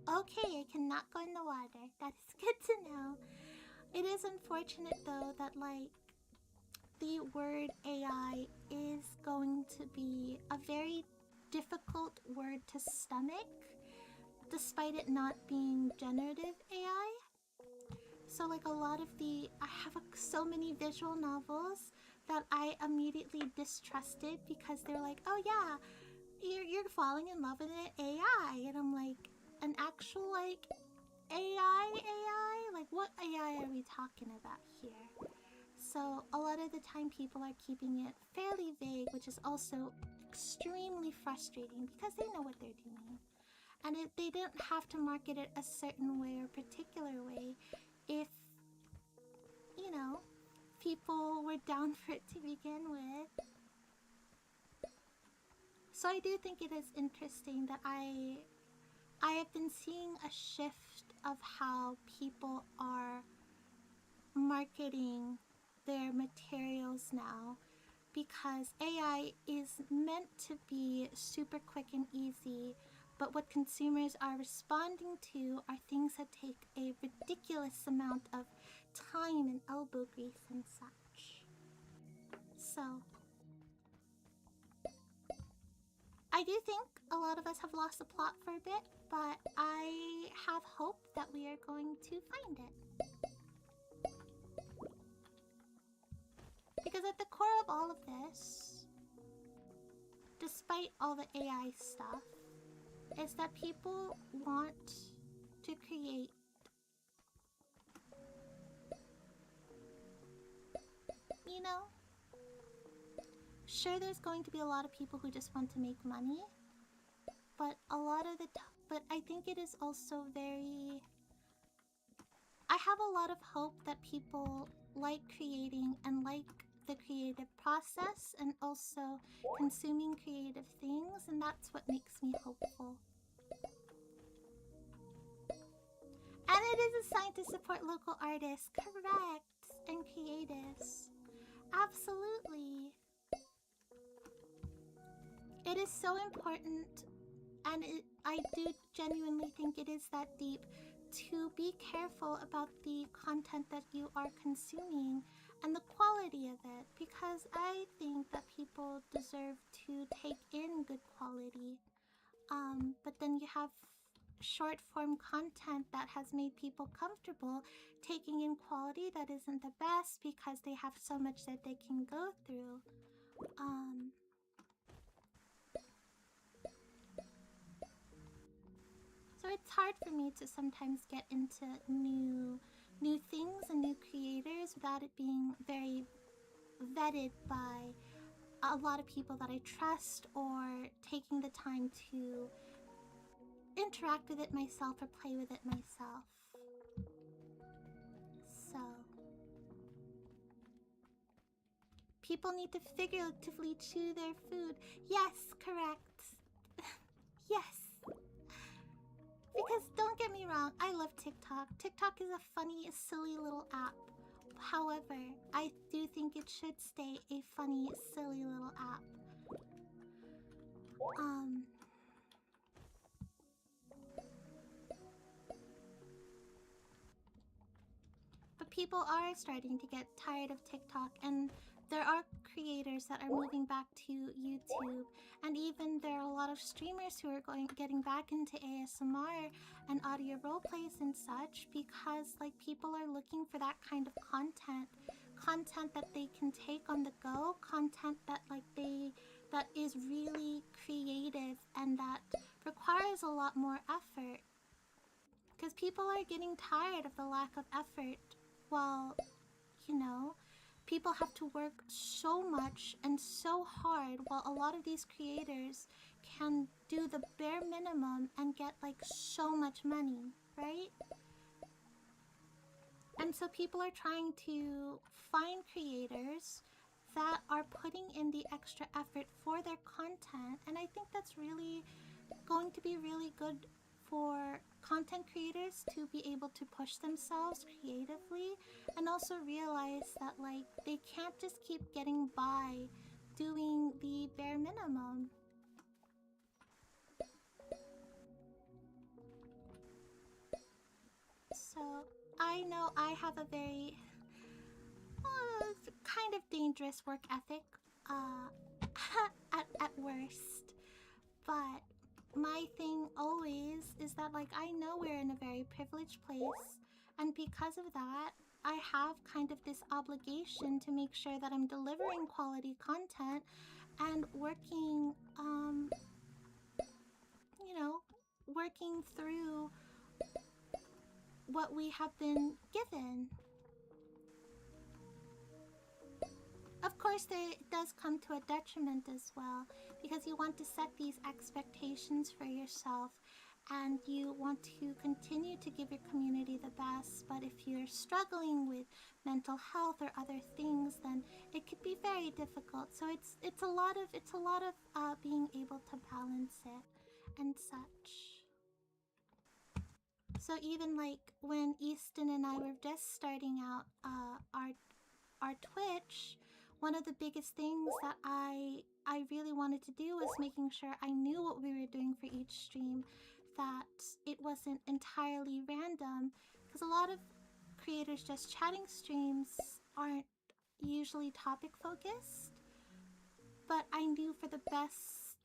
Okay, I cannot go in the water. That is good to know. It is unfortunate though that like the word AI is going to be a very difficult word to stomach, despite it not being generative AI. So like a lot of I have so many visual novels that I immediately distrusted because they're like, oh yeah, you're falling in love with an AI. And I'm like, an actual like AI? Like what AI are we talking about here? So a lot of the time people are keeping it fairly vague, which is also extremely frustrating because they know what they're doing. And they don't have to market it a certain way or particular way if, you know, people were down for it to begin with. So I do think it is interesting that I have been seeing a shift of how people are marketing their materials now, because AI is meant to be super quick and easy, but what consumers are responding to are things that take a ridiculous amount of time and elbow grease and such. So, I do think a lot of us have lost the plot for a bit, but I have hope that we are going to find it. Because at the core of all of this, despite all the AI stuff, is that people want to create sure, there's going to be a lot of people who just want to make money, but but I think it is also very... I have a lot of hope that people like creating and like the creative process and also consuming creative things, and that's what makes me hopeful. And it is a sign to support local artists, correct, and creatives. Absolutely. It is so important, and I do genuinely think it is that deep, to be careful about the content that you are consuming and the quality of it, because I think that people deserve to take in good quality. But then you have short form content that has made people comfortable taking in quality that isn't the best because they have so much that they can go through. So it's hard for me to sometimes get into new things and new creators without it being very vetted by a lot of people that I trust, or taking the time to interact with it myself or play with it myself. So people need to figuratively chew their food. Yes, correct. Yes. Because don't get me wrong, I love TikTok. TikTok is a funny, silly little app. However, I do think it should stay a funny, silly little app. But people are starting to get tired of TikTok, and there are creators that are moving back to YouTube, and even there are a lot of streamers who are getting back into ASMR and audio roleplays and such, because like people are looking for that kind of content that they can take on the go, content that that is really creative and that requires a lot more effort, because people are getting tired of the lack of effort. While, people have to work so much and so hard, while a lot of these creators can do the bare minimum and get like so much money, right? And so people are trying to find creators that are putting in the extra effort for their content, and I think that's really going to be really good for content creators to be able to push themselves creatively, and also realize that like they can't just keep getting by doing the bare minimum. So I know I have a very kind of dangerous work ethic at worst, but my thing always is that like I know we're in a very privileged place, and because of that I have kind of this obligation to make sure that I'm delivering quality content and working working through what we have been given. Of course, it does come to a detriment as well, because you want to set these expectations for yourself and you want to continue to give your community the best, but if you're struggling with mental health or other things, then it could be very difficult. So it's a lot of being able to balance it and such. So even like when Easton and I were just starting out our Twitch, one of the biggest things that I really wanted to do was making sure I knew what we were doing for each stream, that it wasn't entirely random, because a lot of creators just chatting streams aren't usually topic focused, but I knew for the best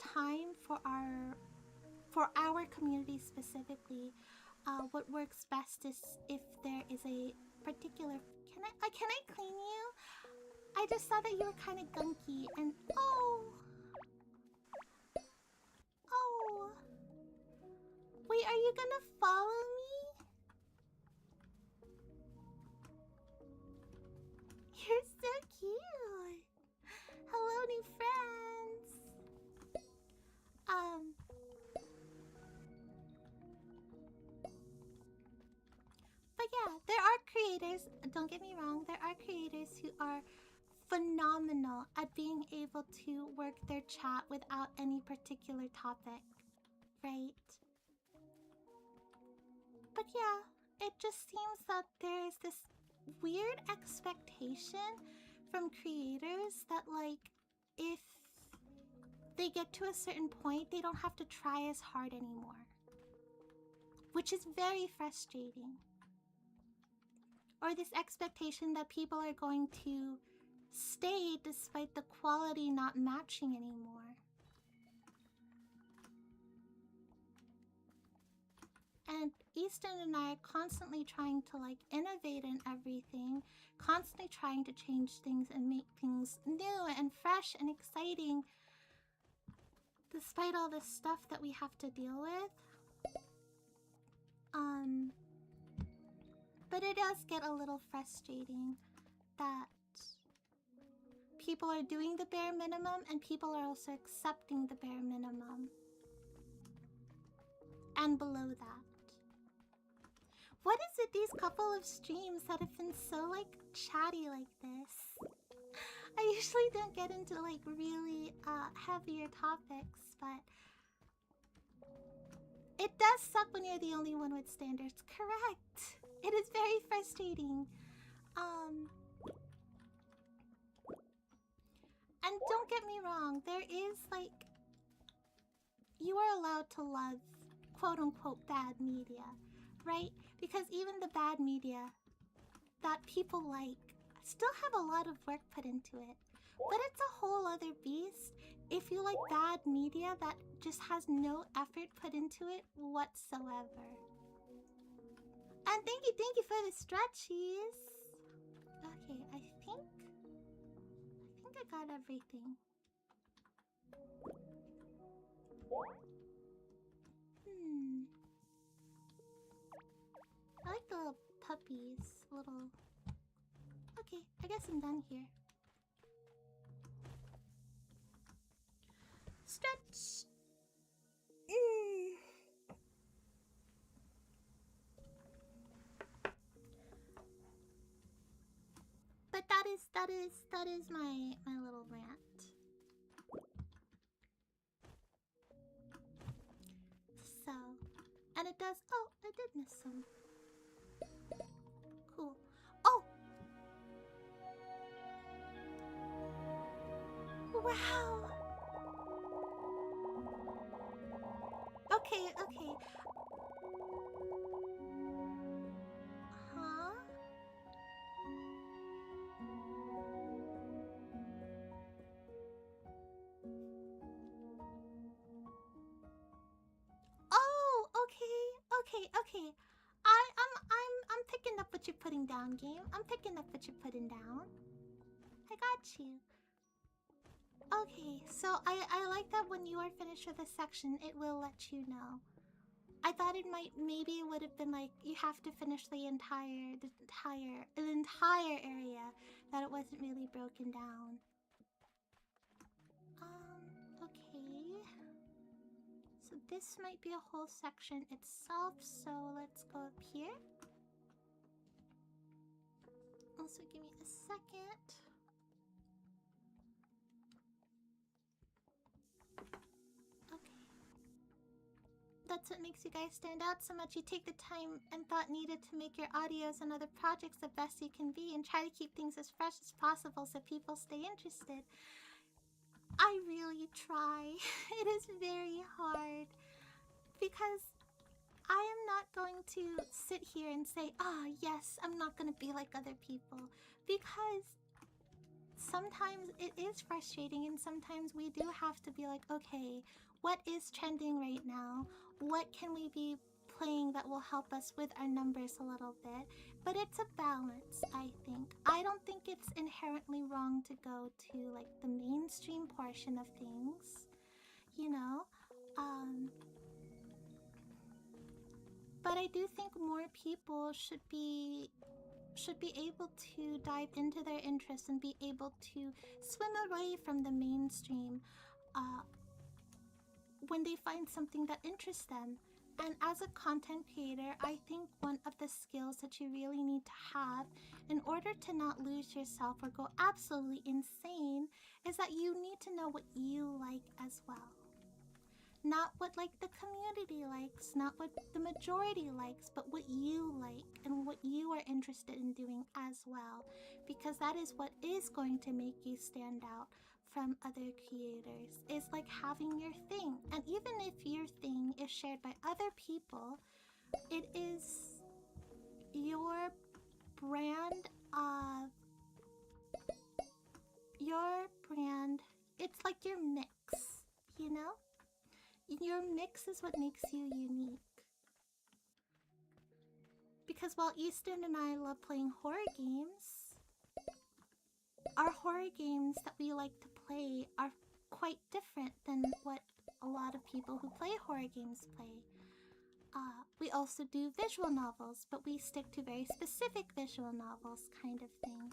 time for our community specifically, what works best is if there is a particular. Can I clean you? I just saw that you were kind of gunky and oh. Wait, are you gonna follow me? You're so cute. Hello, new friends. But yeah, there are creators, don't get me wrong, there are creators who are phenomenal at being able to work their chat without any particular topic, right? But yeah, it just seems that there is this weird expectation from creators that, like, if they get to a certain point, they don't have to try as hard anymore. Which is very frustrating. Or this expectation that people are going to stay despite the quality not matching anymore. And Easton and I are constantly trying to like innovate in everything, constantly trying to change things and make things new and fresh and exciting, despite all this stuff that we have to deal with. But it does get a little frustrating that people are doing the bare minimum and people are also accepting the bare minimum. And below that. What is it these couple of streams that have been so like chatty like this? I usually don't get into like really heavier topics, but it does suck when you're the only one with standards. Correct. It is very frustrating. And don't get me wrong, there is like, you are allowed to love quote unquote bad media, right? Because even the bad media that people like still have a lot of work put into it. But it's a whole other beast if you like bad media that just has no effort put into it whatsoever. And thank you for the stretchies. Okay, I think I got everything. I like the little puppies, little... Okay, I guess I'm done here. Stretch! But that is my little rant. So, and it does... Oh, I did miss some. Cool. Oh! Wow! Okay. Huh? Oh, okay. I'm picking up what you're putting down, game. I'm picking up what you're putting down. I got you. Okay, so I like that when you are finished with a section, it will let you know. I thought maybe it would have been like you have to finish the entire area, that it wasn't really broken down. Okay. So this might be a whole section itself, so let's go up here. Also, give me a second. Okay. That's what makes you guys stand out so much. You take the time and thought needed to make your audios and other projects the best you can be and try to keep things as fresh as possible so people stay interested. I really try. It is very hard because I am not going to sit here and say, yes, I'm not going to be like other people, because sometimes it is frustrating, and sometimes we do have to be like, okay, what is trending right now? What can we be playing that will help us with our numbers a little bit? But it's a balance, I think. I don't think it's inherently wrong to go to like the mainstream portion of things, you know? But I do think more people should be able to dive into their interests and be able to swim away from the mainstream when they find something that interests them. And as a content creator, I think one of the skills that you really need to have in order to not lose yourself or go absolutely insane is that you need to know what you like as well. Not what like the community likes, not what the majority likes, but what you like and what you are interested in doing as well, because that is what is going to make you stand out from other creators. Is like having your thing. And even if your thing is shared by other people, it is your brand of it's like your mix, you know? Your mix is what makes you unique. Because while Easton and I love playing horror games, our horror games that we like to play are quite different than what a lot of people who play horror games play. We also do visual novels, but we stick to very specific visual novels kind of thing.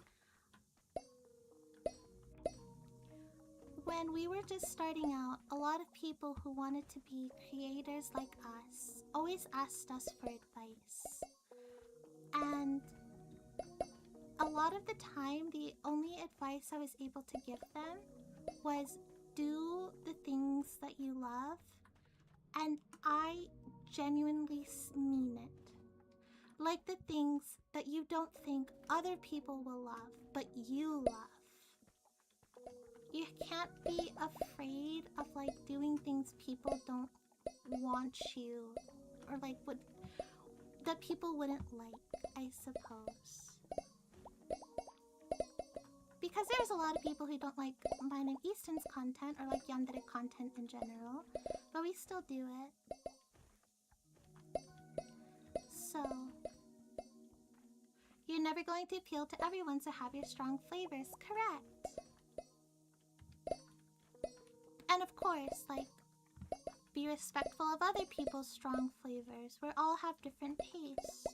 When we were just starting out, a lot of people who wanted to be creators like us always asked us for advice. And a lot of the time, the only advice I was able to give them was do the things that you love. And I genuinely mean it. Like the things that you don't think other people will love, but you love. You can't be afraid of like doing things people don't want you, or like that people wouldn't like, I suppose. Because there's a lot of people who don't like mine and Easton's content, or like yandere content in general, but we still do it. So, you're never going to appeal to everyone, so have your strong flavors, correct? And of course, like, be respectful of other people's strong flavors. We all have different tastes.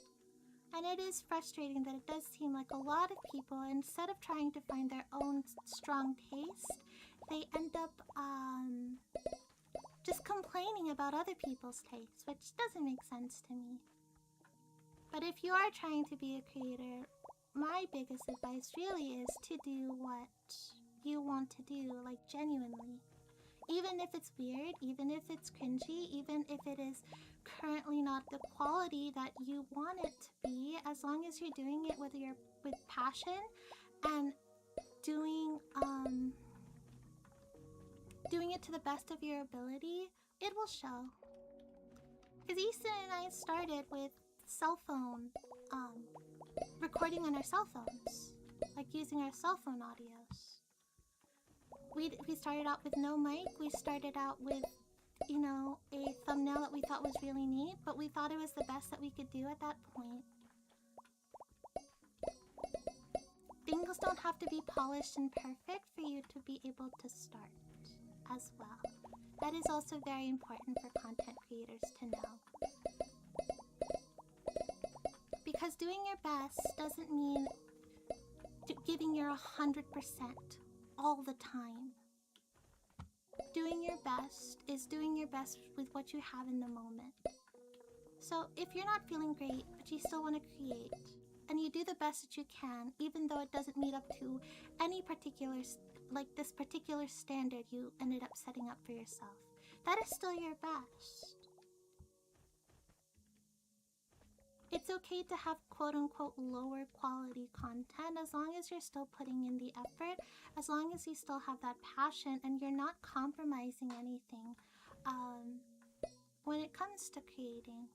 And it is frustrating that it does seem like a lot of people, instead of trying to find their own strong taste, they end up just complaining about other people's tastes, which doesn't make sense to me. But if you are trying to be a creator, my biggest advice really is to do what you want to do, like genuinely. Even if it's weird, even if it's cringy, even if it is currently not the quality that you want it to be, as long as you're doing it with passion and doing it to the best of your ability, it will show. Because Easton and I started with cell phone, recording on our cell phones, like using our cell phone audios. We started out with no mic. We started out with, you know, a thumbnail that we thought was really neat, but we thought it was the best that we could do at that point. Things don't have to be polished and perfect for you to be able to start as well. That is also very important for content creators to know. Because doing your best doesn't mean giving your 100% all the time. Doing your best is doing your best with what you have in the moment. So if you're not feeling great, but you still want to create, and you do the best that you can, even though it doesn't meet up to any particular, like this particular standard you ended up setting up for yourself, that is still your best. It's okay to have quote-unquote lower quality content as long as you're still putting in the effort, as long as you still have that passion and you're not compromising anything when it comes to creating.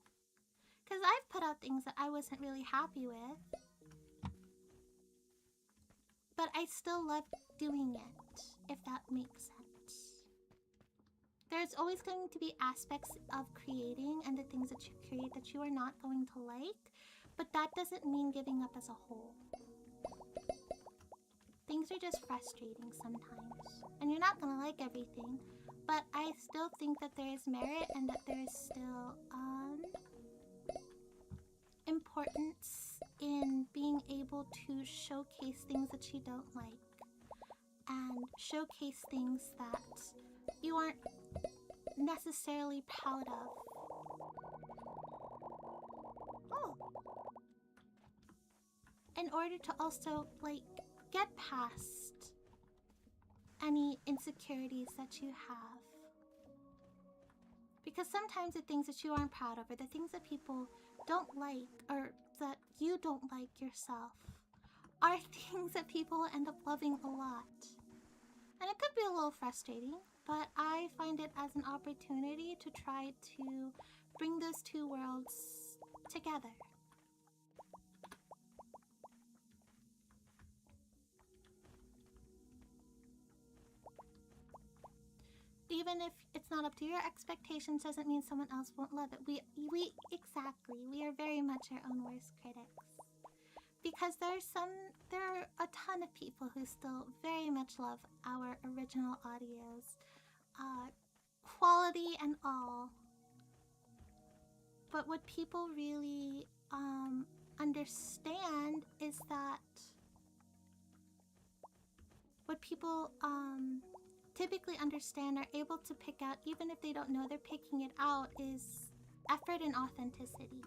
Because I've put out things that I wasn't really happy with. But I still love doing it, if that makes sense. There's always going to be aspects of creating and the things that you create that you are not going to like, but that doesn't mean giving up as a whole. Things are just frustrating sometimes, and you're not gonna like everything, but I still think that there is merit and that there is still importance in being able to showcase things that you don't like and showcase things that you aren't necessarily proud of. Oh. In order to also, like, get past any insecurities that you have. Because sometimes the things that you aren't proud of, or the things that people don't like, or that you don't like yourself, are things that people will end up loving a lot. And it could be a little frustrating, but I find it as an opportunity to try to bring those two worlds together. Even if it's not up to your expectations doesn't mean someone else won't love it. We are very much our own worst critics. Because there are a ton of people who still very much love our original audios. Quality and all. But what people really understand is that what people typically understand, are able to pick out, even if they don't know they're picking it out, is effort and authenticity.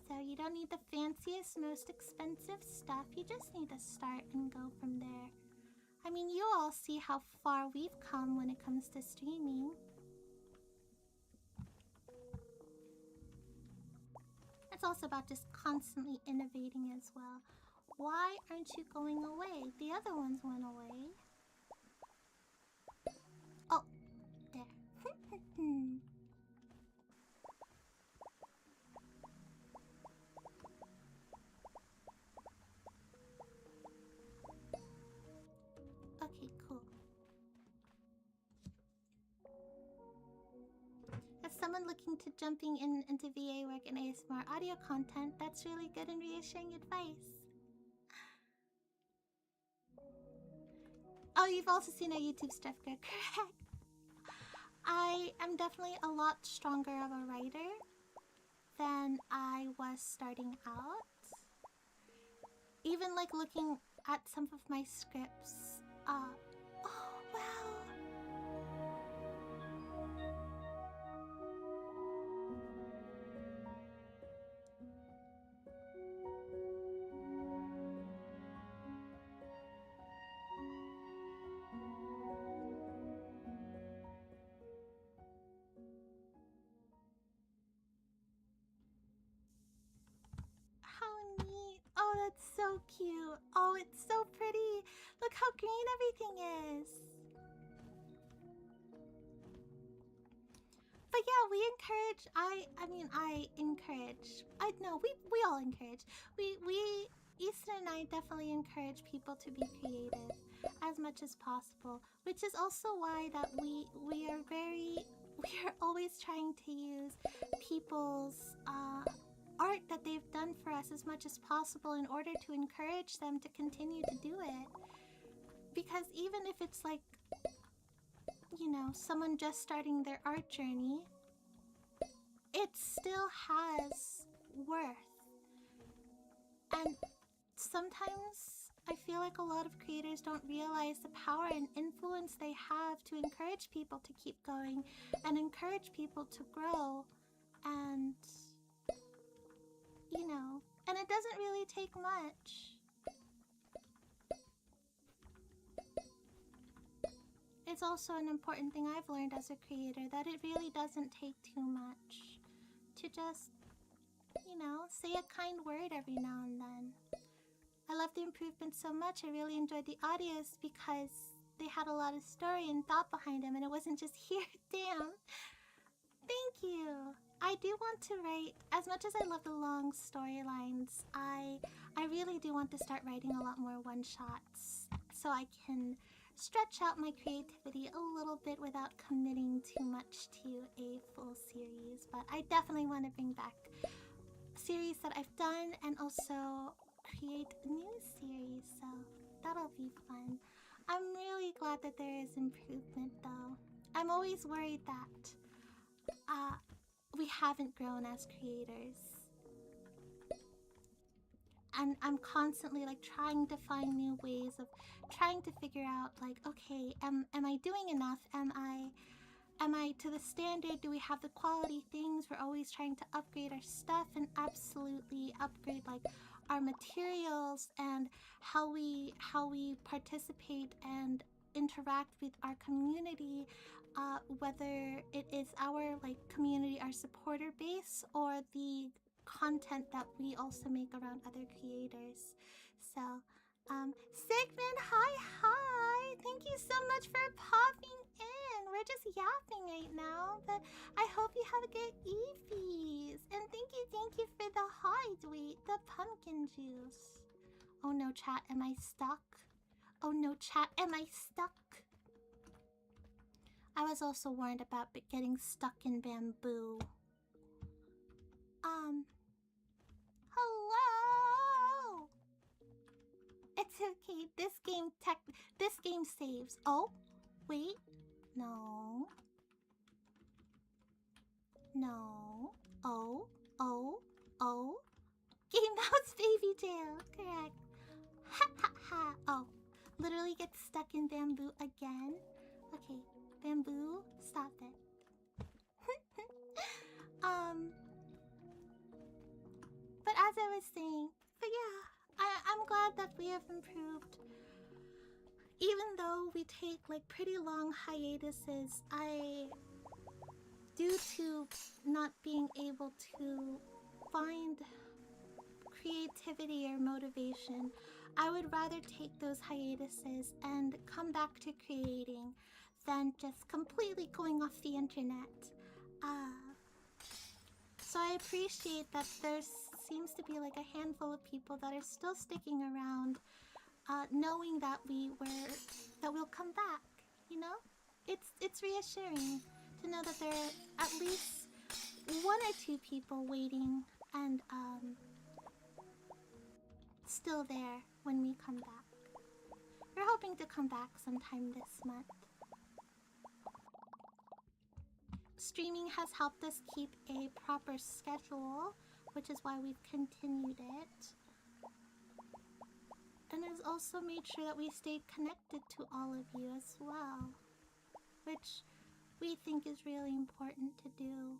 So you don't need the fanciest, most expensive stuff. You just need to start and go from there. I mean, you all see how far we've come when it comes to streaming. It's also about just constantly innovating as well. Why aren't you going away? The other ones went away. Oh, there. Okay, cool. As someone looking to jumping into VA work and ASMR audio content, that's really good and reassuring advice. Oh, you've also seen our YouTube stuff go, correct? I am definitely a lot stronger of a writer than I was starting out. Even like looking at some of my scripts, oh wow. How neat. Oh, that's so cute. Oh, it's so pretty. Look how green everything is. But yeah, we encourage, we all encourage. Easton and I definitely encourage people to be creative as much as possible, which is also why that we are always trying to use people's art that they've done for us as much as possible in order to encourage them to continue to do it. Because even if it's like, you know, someone just starting their art journey, it still has worth. And sometimes I feel like a lot of creators don't realize the power and influence they have to encourage people to keep going and encourage people to grow. And, you know, and it doesn't really take much. It's also an important thing I've learned as a creator, that it really doesn't take too much to just, you know, say a kind word every now and then. I love the improvements so much. I really enjoyed the audios because they had a lot of story and thought behind them and it wasn't just here. Damn. Thank you. I do want to write, as much as I love the long storylines, I really do want to start writing a lot more one-shots so I can stretch out my creativity a little bit without committing too much to a full series. But I definitely want to bring back series that I've done and also create a new series, so that'll be fun. I'm really glad that there is improvement though. I'm always worried that we haven't grown as creators. And I'm constantly like trying to find new ways of trying to figure out like, okay, am I doing enough? Am I to the standard? Do we have the quality things? We're always trying to upgrade our stuff and absolutely upgrade like our materials and how we participate and interact with our community, whether it is our like community, our supporter base, or the content that we also make around other creators. So Sigmund, hi, thank you so much for popping in. We're just yapping right now, but I hope you have a good evening. And thank you for the hides. Wait, the pumpkin juice. Oh no, chat, am I stuck? Oh no, chat, am I stuck? I was also warned about getting stuck in bamboo. Hello. It's okay. This game saves. Oh, wait. No. Oh. Game Mouse Baby Jail. Correct. Ha ha ha. Oh, literally get stuck in bamboo again. Okay, bamboo, stop it. But as I was saying, I'm glad that we have improved. Even though we take like pretty long hiatuses, due to not being able to find creativity or motivation, I would rather take those hiatuses and come back to creating than just completely going off the internet. So I appreciate that there seems to be like a handful of people that are still sticking around, knowing that we'll come back. You know, it's reassuring to know that there are at least one or two people waiting and still there when we come back. We're hoping to come back sometime this month. Streaming has helped us keep a proper schedule, which is why we've continued it. And has also made sure that we stayed connected to all of you as well, which we think is really important to do.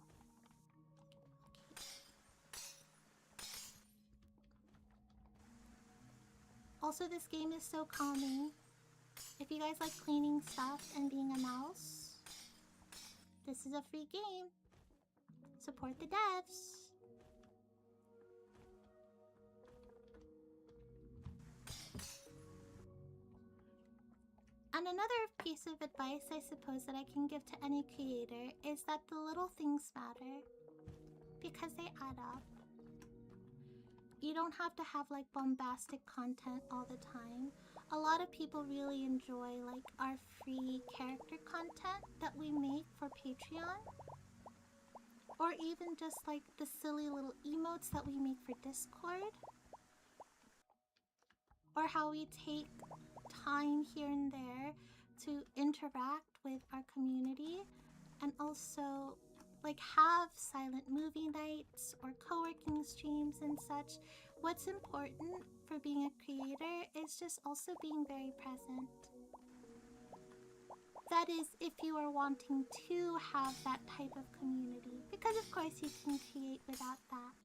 Also, this game is so calming. If you guys like cleaning stuff and being a mouse, this is a free game. Support the devs. And another piece of advice I suppose that I can give to any creator is that the little things matter because they add up. You don't have to have like bombastic content all the time. A lot of people really enjoy like our free character content that we make for Patreon, or even just like the silly little emotes that we make for Discord, or how we take time here and there to interact with our community and also like have silent movie nights or co-working streams and such. What's important for being a creator is just also being very present. That is, if you are wanting to have that type of community, because of course you can create without that.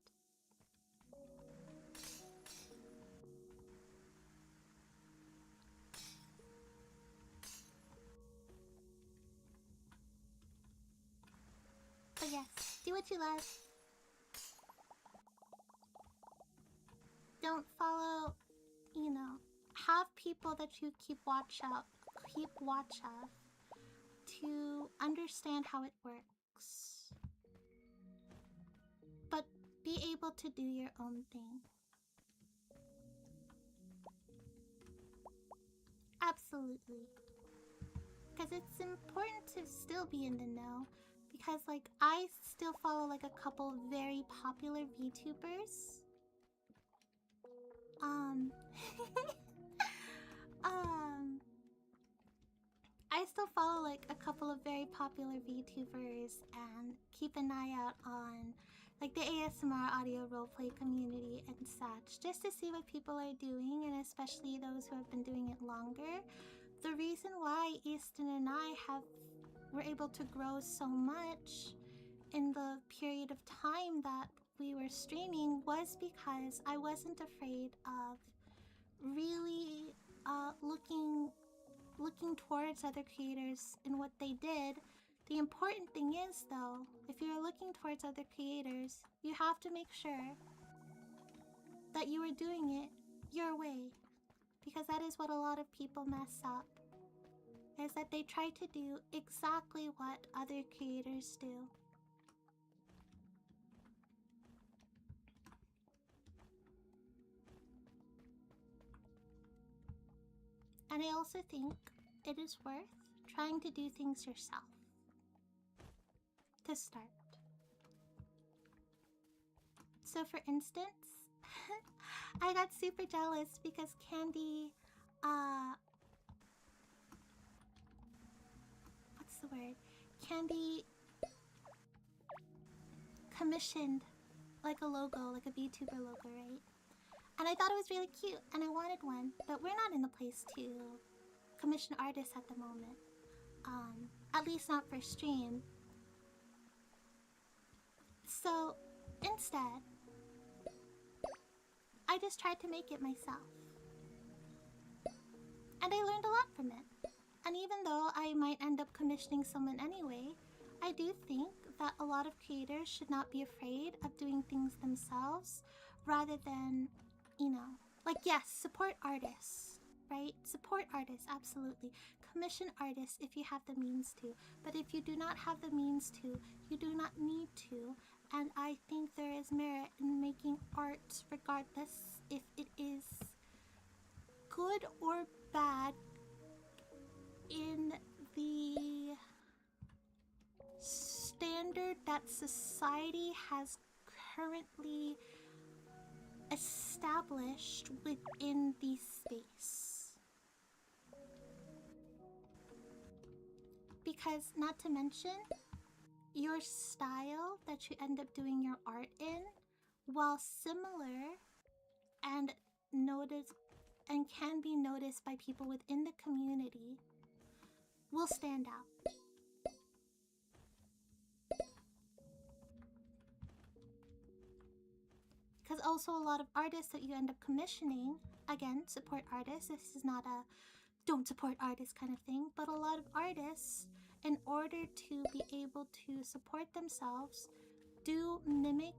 But yes, do what you love. Don't follow, have people that you keep watch out, keep watch of, to understand how it works, but be able to do your own thing. Absolutely. Because it's important to still be in the know. Because, like, I still follow, like, a couple very popular VTubers. I still follow, like, a couple of very popular VTubers and keep an eye out on, like, the ASMR audio roleplay community and such, just to see what people are doing, and especially those who have been doing it longer. The reason why Easton and I were able to grow so much in the period of time that we were streaming was because I wasn't afraid of really looking towards other creators and what they did. The important thing is, though, if you're looking towards other creators, you have to make sure that you are doing it your way, because that is what a lot of people mess up, is that they try to do exactly what other creators do. And I also think it is worth trying to do things yourself to start. So for instance, I got super jealous because Candy, what's the word? Candy commissioned like a logo, like a VTuber logo, right? And I thought it was really cute, and I wanted one, but we're not in the place to commission artists at the moment. At least not for stream. So, instead, I just tried to make it myself. And I learned a lot from it. And even though I might end up commissioning someone anyway, I do think that a lot of creators should not be afraid of doing things themselves, rather than, you know, like, yes, support artists, right? Support artists, absolutely. Commission artists if you have the means to. But if you do not have the means to, you do not need to. And I think there is merit in making art regardless if it is good or bad in the standard that society has currently established within the space. Because, not to mention, your style that you end up doing your art in, while similar and noticed and can be noticed by people within the community, will stand out. Because also a lot of artists that you end up commissioning, again, support artists, this is not a don't support artists kind of thing, but a lot of artists, in order to be able to support themselves, do mimic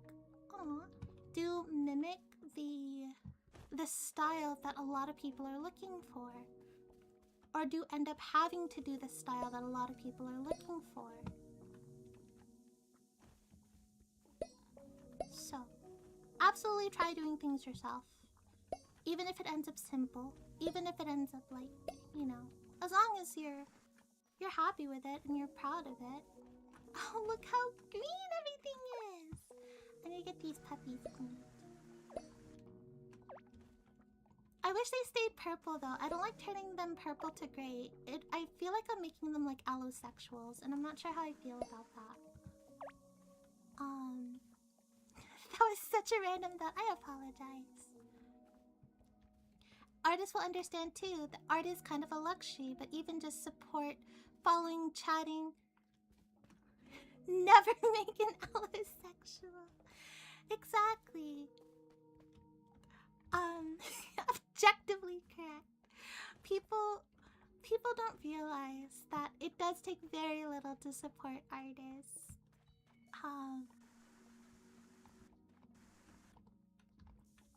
the style that a lot of people are looking for, or do end up having to do the style that a lot of people are looking for. So, absolutely try doing things yourself, even if it ends up simple, even if it ends up like, you know, as long as you're happy with it and you're proud of it. Oh, look how green everything is! I need to get these puppies cleaned. I wish they stayed purple though. I don't like turning them purple to gray. I feel like I'm making them like allosexuals, and I'm not sure how I feel about that. That was such a random thought. I apologize. Artists will understand too that art is kind of a luxury, but even just support, following, chatting. Never make an allosexual. Exactly. Objectively correct. People don't realize that it does take very little to support artists.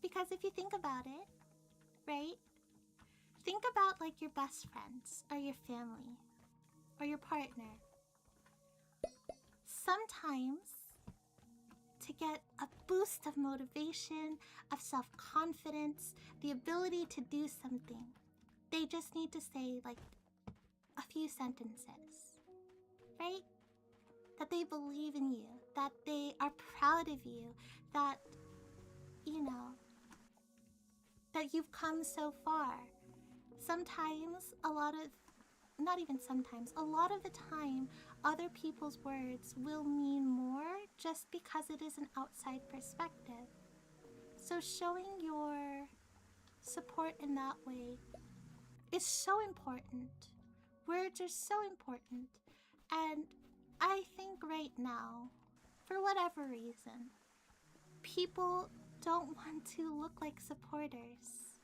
Because if you think about it, right? Think about like your best friends or your family or your partner. Sometimes to get a boost of motivation, of self-confidence, the ability to do something, they just need to say like a few sentences, right? That they believe in you, that they are proud of you, that, you know, that you've come so far. Sometimes, not even sometimes, a lot of the time, other people's words will mean more just because it is an outside perspective. So showing your support in that way is so important. Words are so important. And I think right now, for whatever reason, people don't want to look like supporters,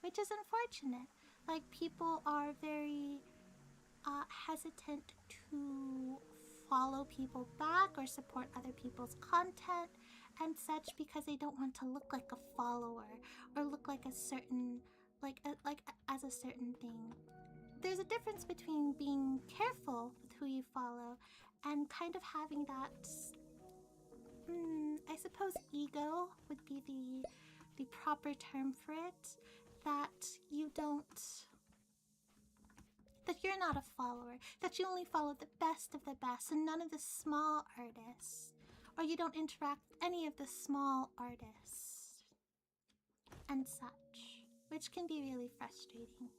which is unfortunate. Like, people are very hesitant to follow people back or support other people's content and such because they don't want to look like a follower or look like a certain, as a certain thing. There's a difference between being careful with who you follow and kind of having that, I suppose ego would be the proper term for it, that you're not a follower, that you only follow the best of the best and none of the small artists, or you don't interact with any of the small artists and such, which can be really frustrating.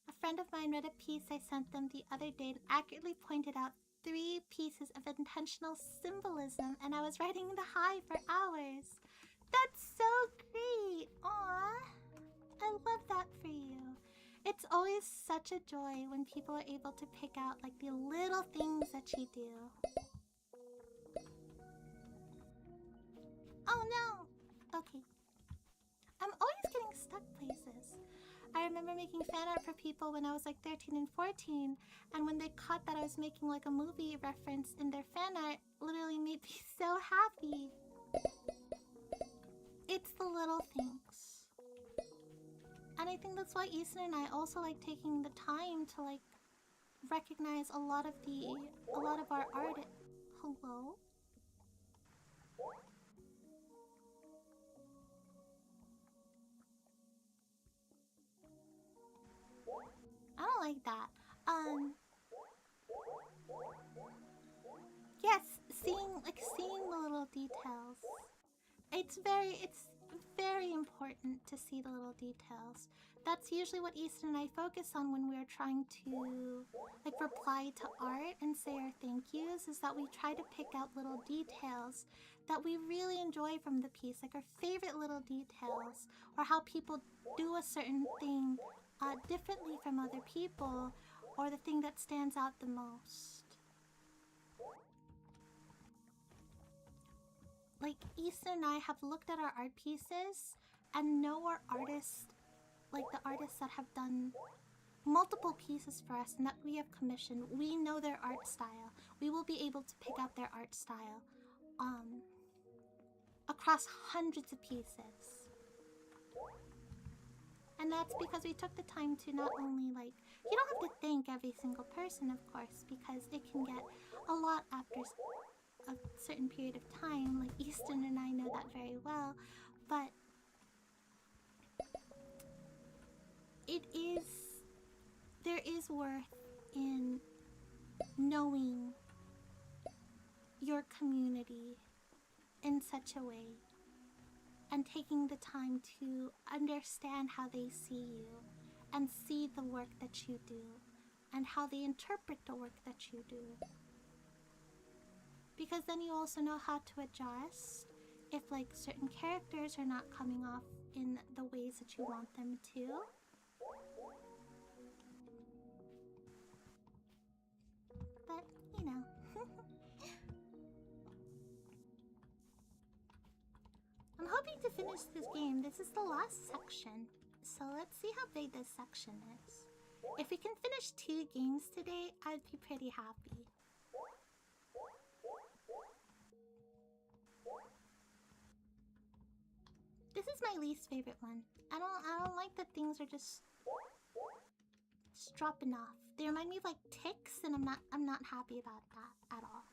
A friend of mine read a piece I sent them the other day and accurately pointed out 3 pieces of intentional symbolism, and I was writing the high for hours. That's so great! Aww! I love that for you. It's always such a joy when people are able to pick out like the little things that you do. Oh no! Okay. I'm always getting stuck places. I remember making fan art for people when I was like 13 and 14, and when they caught that I was making like a movie reference in their fan art, literally made me so happy. It's the little things. And I think that's why Ethan and I also like taking the time to like recognize a lot of our art. Hello? I don't like that. Yes, seeing the little details. It's very important to see the little details. That's usually what Easton and I focus on when we're trying to like reply to art and say our thank yous, is that we try to pick out little details that we really enjoy from the piece, like our favorite little details, or how people do a certain thing differently from other people, or the thing that stands out the most. Like, Easton and I have looked at our art pieces and know our artists, like the artists that have done multiple pieces for us and that we have commissioned. We know their art style. We will be able to pick out their art style across hundreds of pieces. And that's because we took the time to not only, like, you don't have to thank every single person, of course, because it can get a lot after a certain period of time. Like, Easton and I know that very well, but there is worth in knowing your community in such a way and taking the time to understand how they see you and see the work that you do and how they interpret the work that you do. Because then you also know how to adjust if like certain characters are not coming off in the ways that you want them to. But, you know. I'm hoping to finish this game. This is the last section. So let's see how big this section is. If we can finish 2 games today, I'd be pretty happy. This This is my least favorite one. I don't like that things are just dropping off. They remind me of like ticks, and I'm not happy about that at all.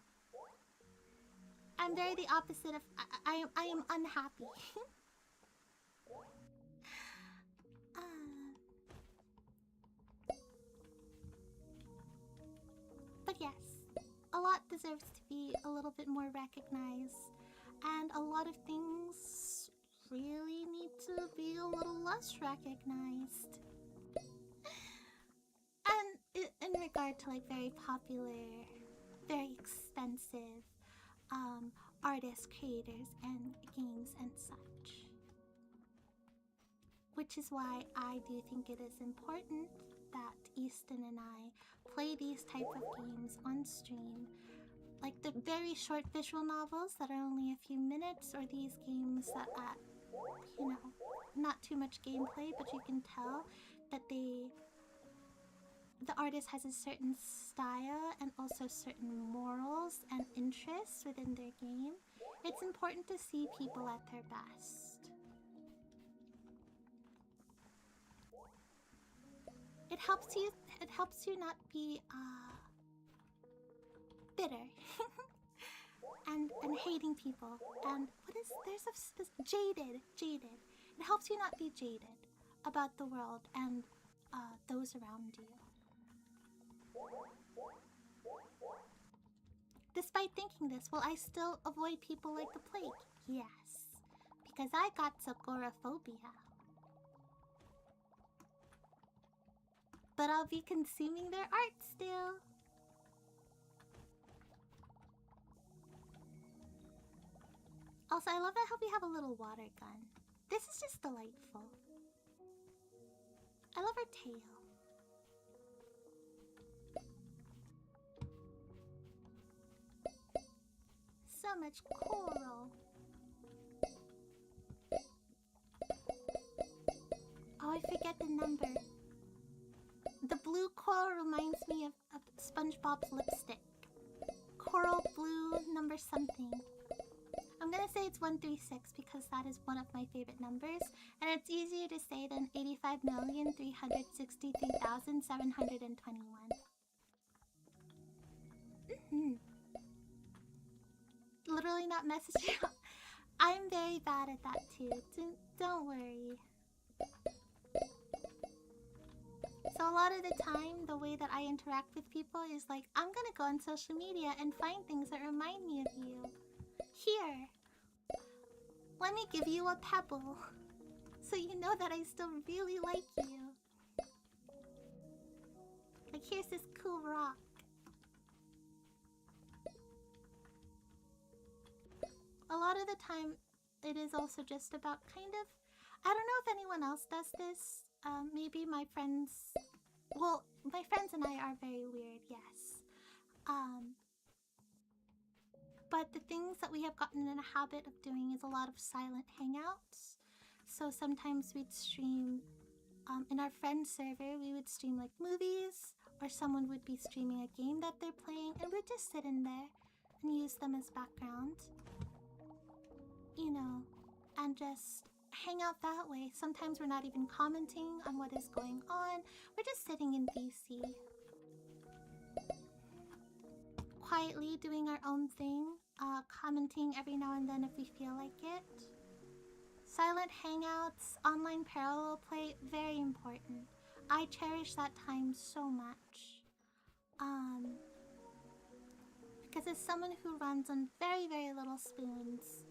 I'm very the opposite of I am unhappy. But yes, a lot deserves to be a little bit more recognized, and a lot of things really need to be a little less recognized. And in regard to like very popular, very expensive artists, creators, and games and such. Which is why I do think it is important that Easton and I play these type of games on stream. Like the very short visual novels that are only a few minutes, or these games that you know, not too much gameplay, but you can tell that the artist has a certain style and also certain morals and interests within their game. It's important to see people at their best. It helps you not be bitter and hating people, and jaded. It helps you not be jaded about the world and those around you. Despite thinking this, will I still avoid people like the plague? Yes, because I got agoraphobia. But I'll be consuming their art still. Also, I love how we have a little water gun. This is just delightful. I love her tail. So much coral. Oh, I forget the number. The blue coral reminds me of SpongeBob's lipstick. Coral blue number something. I'm gonna say it's 136 because that is one of my favorite numbers, and it's easier to say than 85,363,721. Literally not messaging. I'm very bad at that too. Don't worry. So a lot of the time, the way that I interact with people is like, I'm gonna go on social media and find things that remind me of you. Here, let me give you a pebble, so you know that I still really like you. Like, here's this cool rock. A lot of the time, it is also just about kind of... I don't know if anyone else does this. Maybe my friends... Well, my friends and I are very weird, yes. But the things that we have gotten in a habit of doing is a lot of silent hangouts. So sometimes we'd stream... in our friend server, we would stream like movies, or someone would be streaming a game that they're playing, and we'd just sit in there and use them as background. You know, and just hang out that way. Sometimes we're not even commenting on what is going on. We're just sitting in VC. Quietly doing our own thing. Commenting every now and then if we feel like it. Silent hangouts, online parallel play, very important. I cherish that time so much. Because as someone who runs on very, very little spoons,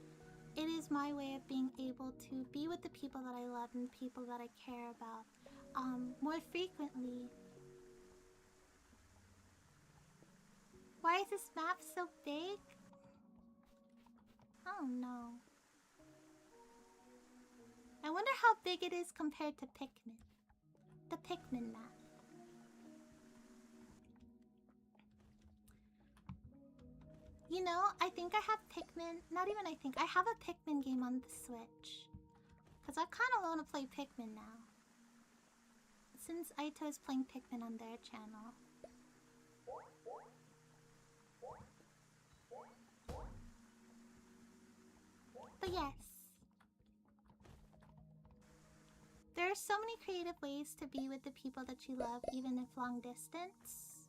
it is my way of being able to be with the people that I love and people that I care about more frequently. Why is this map so big? I don't know. I wonder how big it is compared to Pikmin. The Pikmin map. You know, I think I have Pikmin... Not even I think. I have a Pikmin game on the Switch. Because I kind of want to play Pikmin now. Since Aito is playing Pikmin on their channel. But yes. There's so many creative ways to be with the people that you love, even if long distance.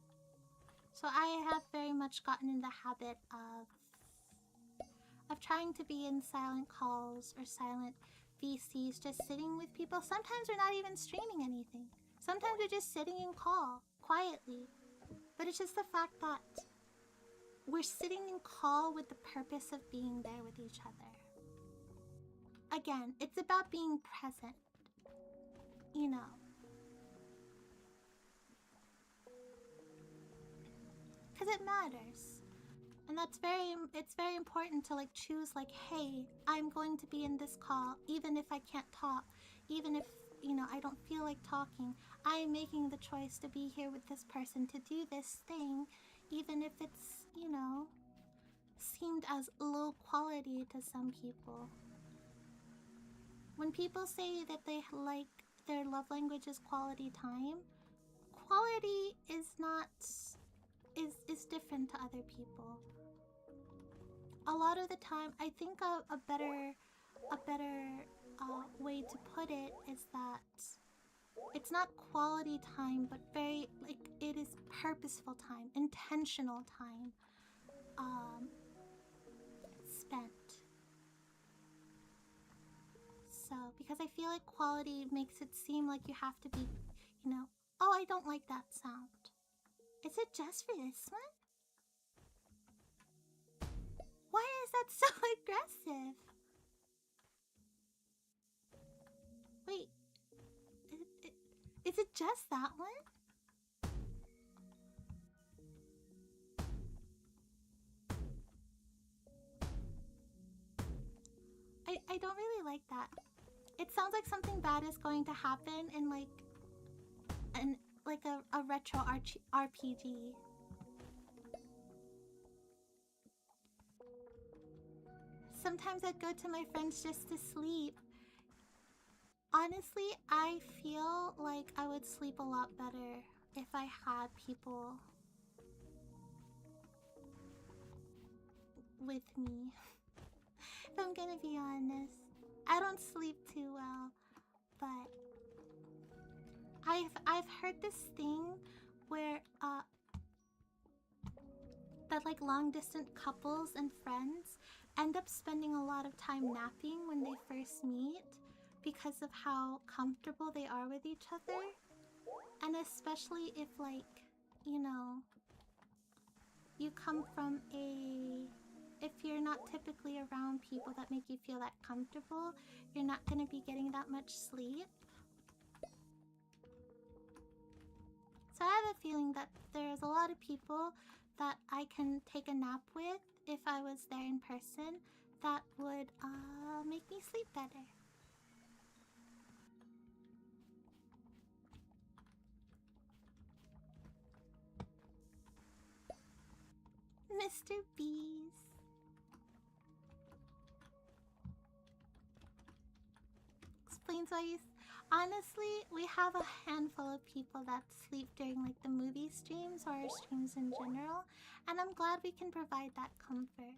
So I have very much gotten in the habit of trying to be in silent calls or silent VCs, just sitting with people. Sometimes we're not even streaming anything. Sometimes we're just sitting in call quietly. But it's just the fact that we're sitting in call with the purpose of being there with each other. Again, it's about being present. You know. Because it matters. And it's very important to like choose like, hey, I'm going to be in this call even if I can't talk, even if, you know, I don't feel like talking. I am making the choice to be here with this person to do this thing, even if it's, you know, seemed as low quality to some people. When people say that they like their love language is quality time, quality is not is different to other people. A lot of the time, I think a better way to put it is that it's not quality time, but very, like, it is purposeful time, intentional time spent. So, because I feel like quality makes it seem like you have to be, you know, oh, I don't like that sound. Is it just for this one? Why is that so aggressive? Wait, is it just that one? I don't really like that. It sounds like something bad is going to happen in like a retro RPG. Sometimes I'd go to my friends just to sleep. Honestly, I feel like I would sleep a lot better if I had people with me. If I'm gonna be honest, I don't sleep too well, but I've heard this thing where that like long distance couples and friends end up spending a lot of time napping when they first meet because of how comfortable they are with each other. And especially if, like, you know, you come from if you're not typically around people that make you feel that comfortable, you're not gonna be getting that much sleep. So I have a feeling that there's a lot of people that I can take a nap with if I was there in person that would make me sleep better. Mr. Bees. Explains why you... Honestly, we have a handful of people that sleep during like the movie streams or our streams in general, and I'm glad we can provide that comfort.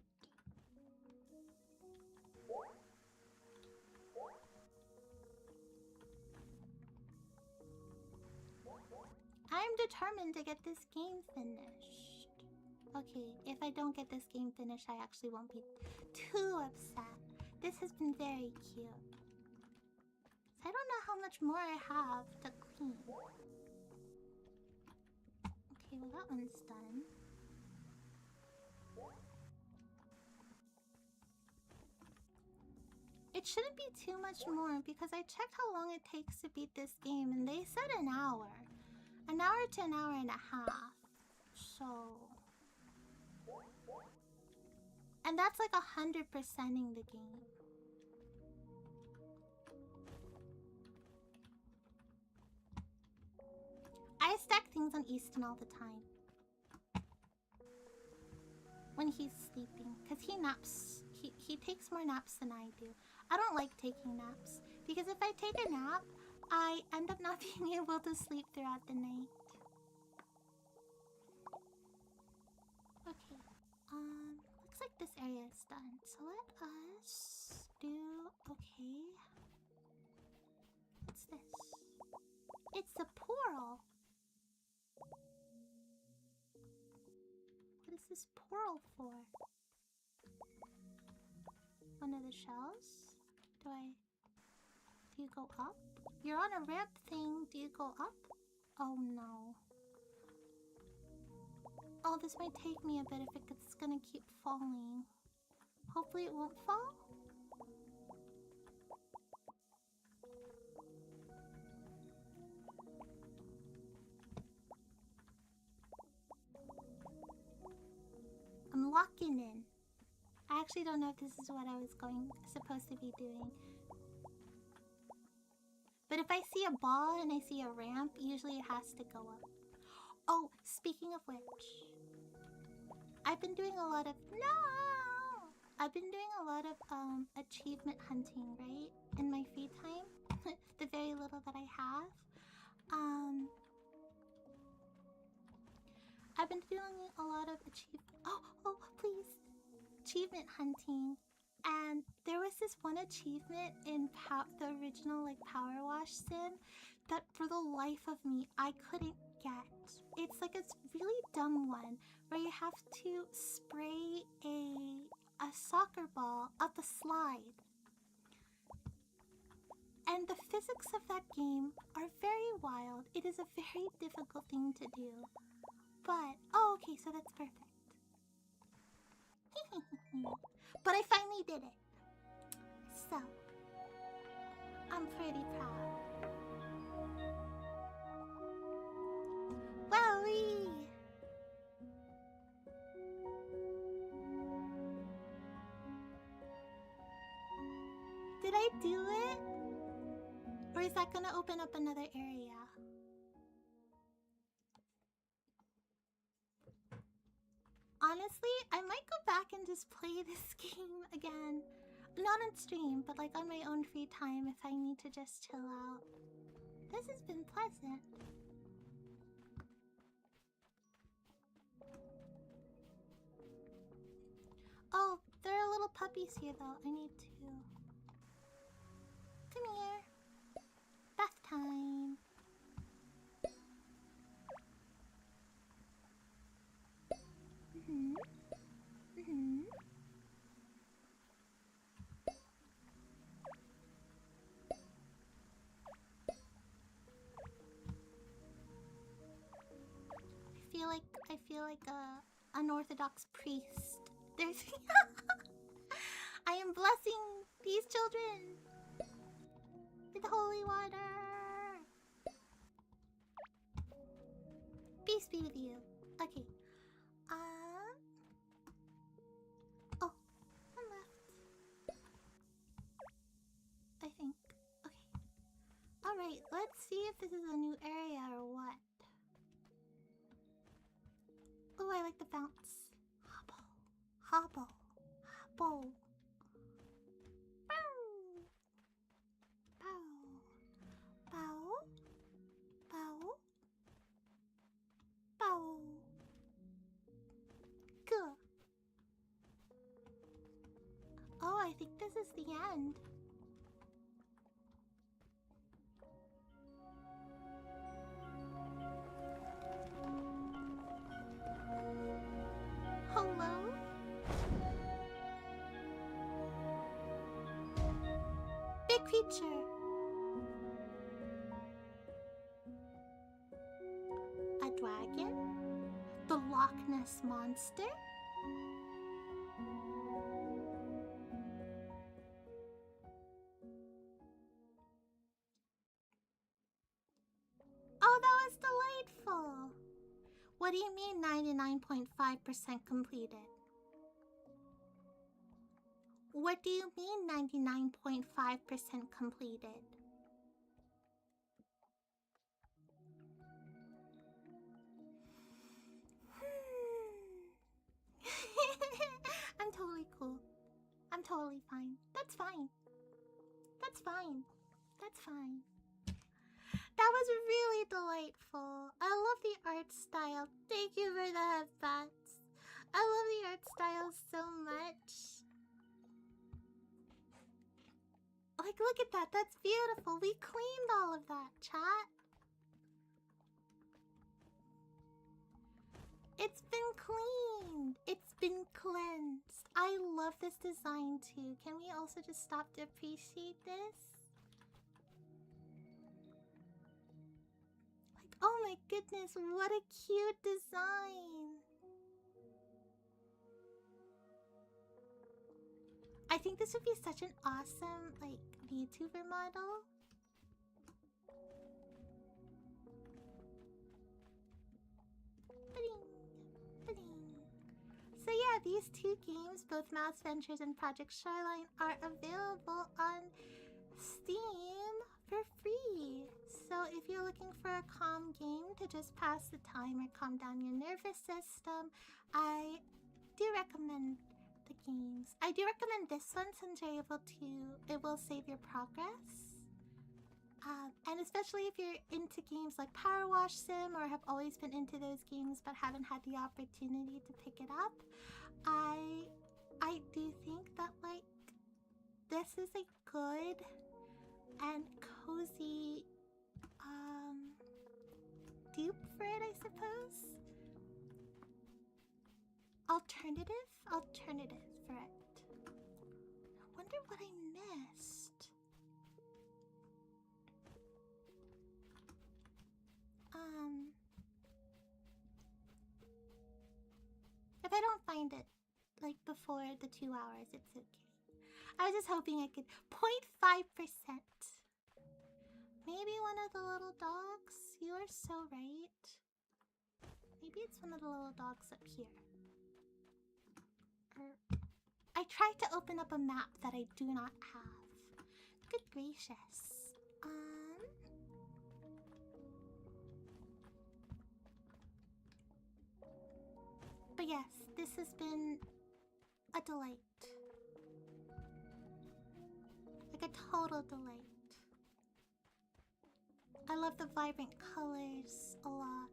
I'm determined to get this game finished. Okay, if I don't get this game finished, I actually won't be too upset. This has been very cute. I don't know how much more I have to clean. Okay, well that one's done. It shouldn't be too much more because I checked how long it takes to beat this game and they said an hour. An hour to an hour and a half. So... And that's like 100%ing the game. I stack things on Easton all the time. When he's sleeping. Because he naps. He takes more naps than I do. I don't like taking naps. Because if I take a nap, I end up not being able to sleep throughout the night. Okay. Looks like this area is done. So let us do... Okay. What's this? It's a portal. What is this portal for? One of the shells? Do you go up? You're on a ramp thing. Do you go up? Oh no. Oh, this might take me a bit if it's gonna keep falling. Hopefully it won't fall. I'm locking in. I actually don't know if this is what I was supposed to be doing. But if I see a ball and I see a ramp, usually it has to go up. Oh, speaking of which, I've been doing a lot of achievement hunting, right? In my free time, the very little that I have. I've been doing a lot of achievement hunting, and there was this one achievement in the original like Power Wash sim that for the life of me I couldn't get. It's like a really dumb one where you have to spray a soccer ball up a slide. And the physics of that game are very wild. It is a very difficult thing to do. But, oh, okay, so that's perfect. But I finally did it. So, I'm pretty proud. Wowee! Did I do it? Or is that gonna open up another area? Honestly, I might go back and just play this game again. Not on stream, but like on my own free time if I need to just chill out. This has been pleasant. Oh, there are little puppies here though. I need to... Come here. Bath time. I feel like a unorthodox priest. There's I am blessing these children with holy water. Peace be with you. Okay. Oh, one left. I think. Okay. Alright, let's see if this is a new area or what. Oh, I like the bounce. Hobble. Hobble. Hobble. Bow. Bow. Bow. Bow. Bow. Good. Oh, I think this is the end. Hello? Big creature. A dragon? The Loch Ness Monster? Oh, that was delightful. What do you mean 99.5% completed? What do you mean 99.5% completed? I'm totally cool. I'm totally fine. That's fine. That's fine. That's fine. That was really delightful. I love the art style. Thank you for the headbats. I love the art style so much. Like, Like, look at that. That's beautiful. We cleaned all of that, chat. It's been cleaned. It's been cleansed. I love this design too. Can we also just stop to appreciate this? Like, oh my goodness, what a cute design. I think this would be such an awesome, like, VTuber model. So yeah, these two games, both MouseVentures and Project Shoreline, are available on Steam for free. So if you're looking for a calm game to just pass the time or calm down your nervous system, I do recommend the games. I do recommend this one since you're able to, it will save your progress. And especially if you're into games like Power Wash Sim or have always been into those games but haven't had the opportunity to pick it up, I do think that, like, this is a good and cozy dupe for it, I suppose. Alternative for it. I wonder what I missed. If I don't find it, like, before the 2 hours, it's okay. I was just hoping I could 0.5%. Maybe one of the little dogs? You are so right. Maybe it's one of the little dogs up here. I tried to open up a map that I do not have. Good gracious. But yes, this has been a delight. Like a total delight. I love the vibrant colors a lot.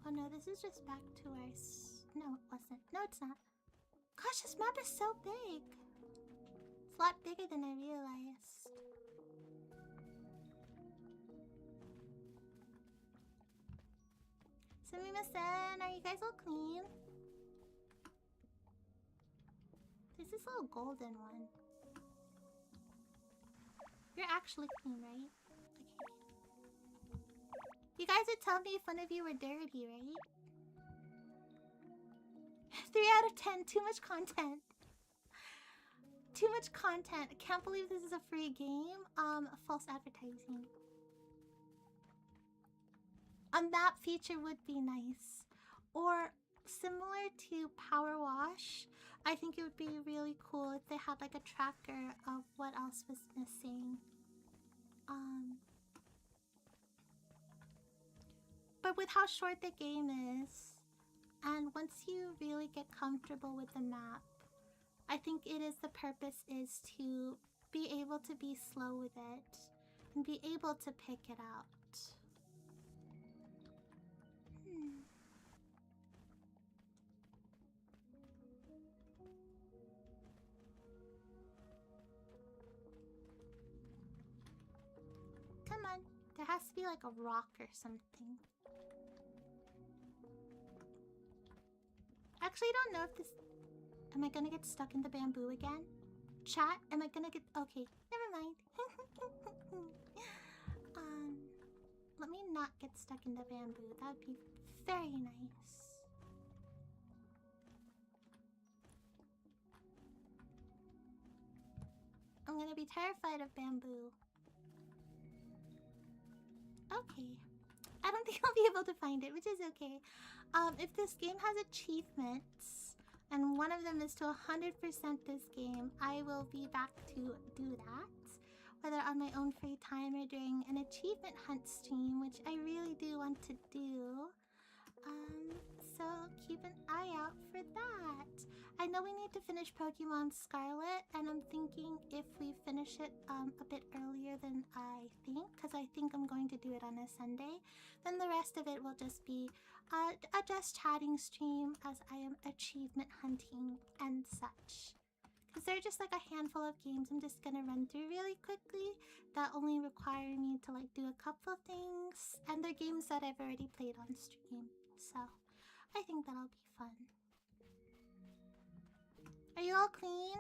Oh no, this is just back to our... No, it wasn't. No, it's not. Gosh, this map is so big. It's a lot bigger than I realized. Sumimasen, are you guys all clean? There's this little golden one. You're actually clean, right? Okay. You guys would tell me if one of you were dirty, right? 3 out of 10, too much content. Too much content. I can't believe this is a free game. False advertising. A map feature would be nice. Or similar to Power Wash, I think it would be really cool if they had like a tracker of what else was missing. But with how short the game is, and once you really get comfortable with the map, I think it is the purpose is to be able to be slow with it and be able to pick it out. Come on, there has to be like a rock or something. Actually, I don't know if this... Am I gonna get stuck in the bamboo again? Chat, am I gonna get... Okay, never mind. Let me not get stuck in the bamboo. That would be very nice. I'm gonna be terrified of bamboo. Okay. I don't think I'll be able to find it, which is okay. If this game has achievements, and one of them is to 100% this game, I will be back to do that. Whether on my own free time or during an achievement hunt stream, which I really do want to do. So keep an eye out for that. I know we need to finish Pokemon Scarlet, and I'm thinking if we finish it a bit earlier than I think, because I think I'm going to do it on a Sunday, then the rest of it will just be a just chatting stream as I am achievement hunting and such. Because there are just like a handful of games I'm just gonna run through really quickly that only require me to like do a couple things, and they're games that I've already played on stream, so I think that'll be fun. Are you all clean?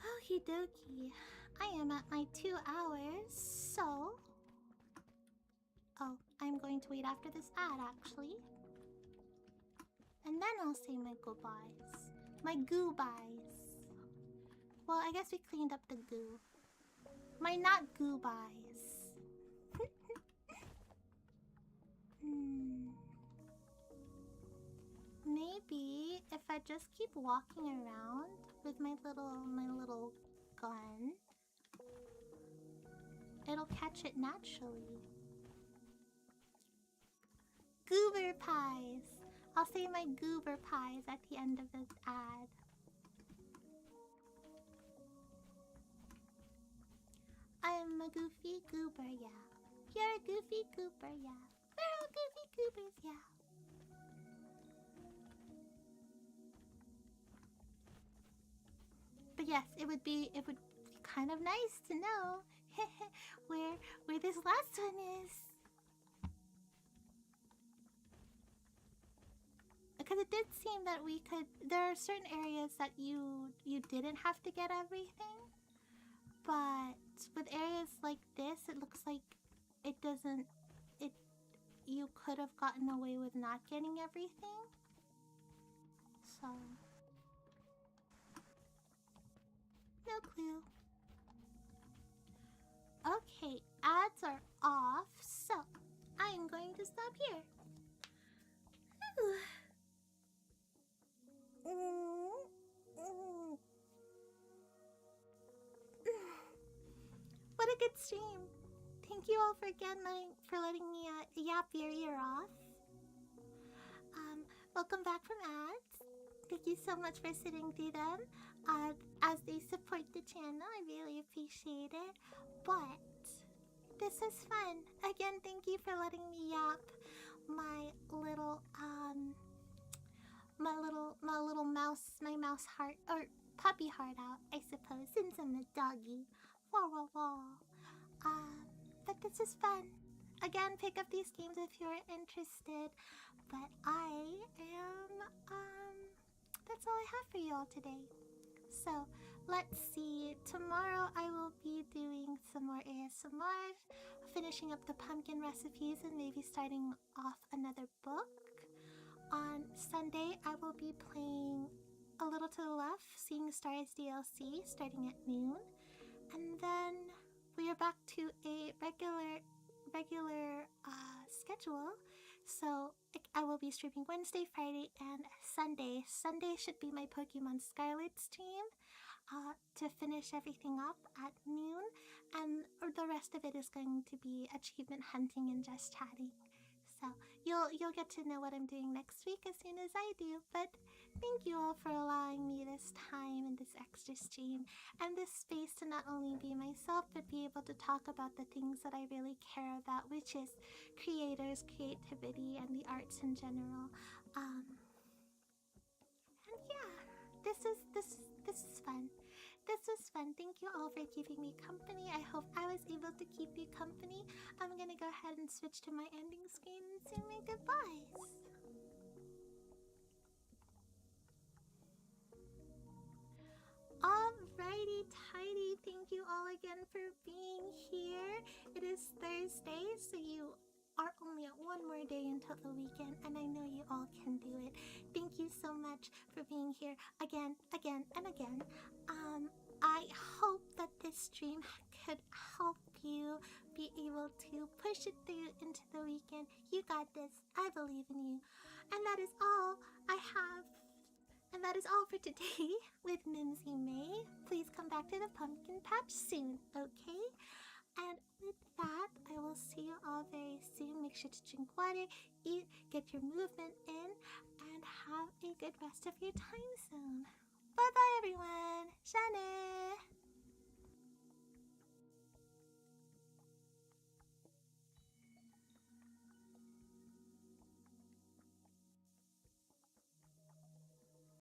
Okie dokie. I am at my 2 hours, so... Oh, I'm going to wait after this ad, actually. And then I'll say my goodbyes. My goo-byes. Well, I guess we cleaned up the goo. My not goo-byes. Maybe if I just keep walking around with my little gun, it'll catch it naturally. Goober pies. I'll say my goober pies at the end of this ad. I'm a goofy goober, yeah. You're a goofy goober, yeah. We're all goofy goobers, yeah. But yes, it would be kind of nice to know where this last one is. Because it did seem that we could. There are certain areas that you didn't have to get everything, but with areas like this, it looks like it doesn't. You could have gotten away with not getting everything. So no clue. Okay, ads are off, so I am going to stop here. What a good stream. Thank you all for letting me yap your ear off. Welcome back from ads. Thank you so much for sitting through them. As they support the channel, I really appreciate it. But this is fun. Again, thank you for letting me yap my little mouse heart, or puppy heart out, I suppose, since I'm a doggy. Wah wah wah. But this is fun. Again, pick up these games if you're interested. But I am, that's all I have for you all today. So, let's see. Tomorrow I will be doing some more ASMR, finishing up the pumpkin recipes, and maybe starting off another book. On Sunday, I will be playing A Little to the Left, Seeing Stars DLC, starting at noon. And then we are back to a regular schedule. So I will be streaming Wednesday, Friday, and Sunday. Sunday should be my Pokemon Scarlet stream to finish everything up at noon, and the rest of it is going to be achievement hunting and just chatting. So you'll get to know what I'm doing next week as soon as I do. But thank you all for allowing me this time and this extra stream and this space to not only be myself but be able to talk about the things that I really care about, which is creators, creativity, and the arts in general. And yeah, this is fun. This was fun. Thank you all for keeping me company. I hope I was able to keep you company. I'm gonna go ahead and switch to my ending screen and say my goodbyes. Alrighty, tidy. Thank you all again for being here. It is Thursday, so you are only at one more day until the weekend, and I know you all can do it. Thank you so much for being here again, and again. I hope that this stream could help you be able to push it through into the weekend. You got this. I believe in you. And that is all I have. And that is all for today with Mimzy May. Please come back to the pumpkin patch soon, okay? And with that, I will see you all very soon. Make sure to drink water, eat, get your movement in, and have a good rest of your time zone. Bye-bye, everyone. Shane!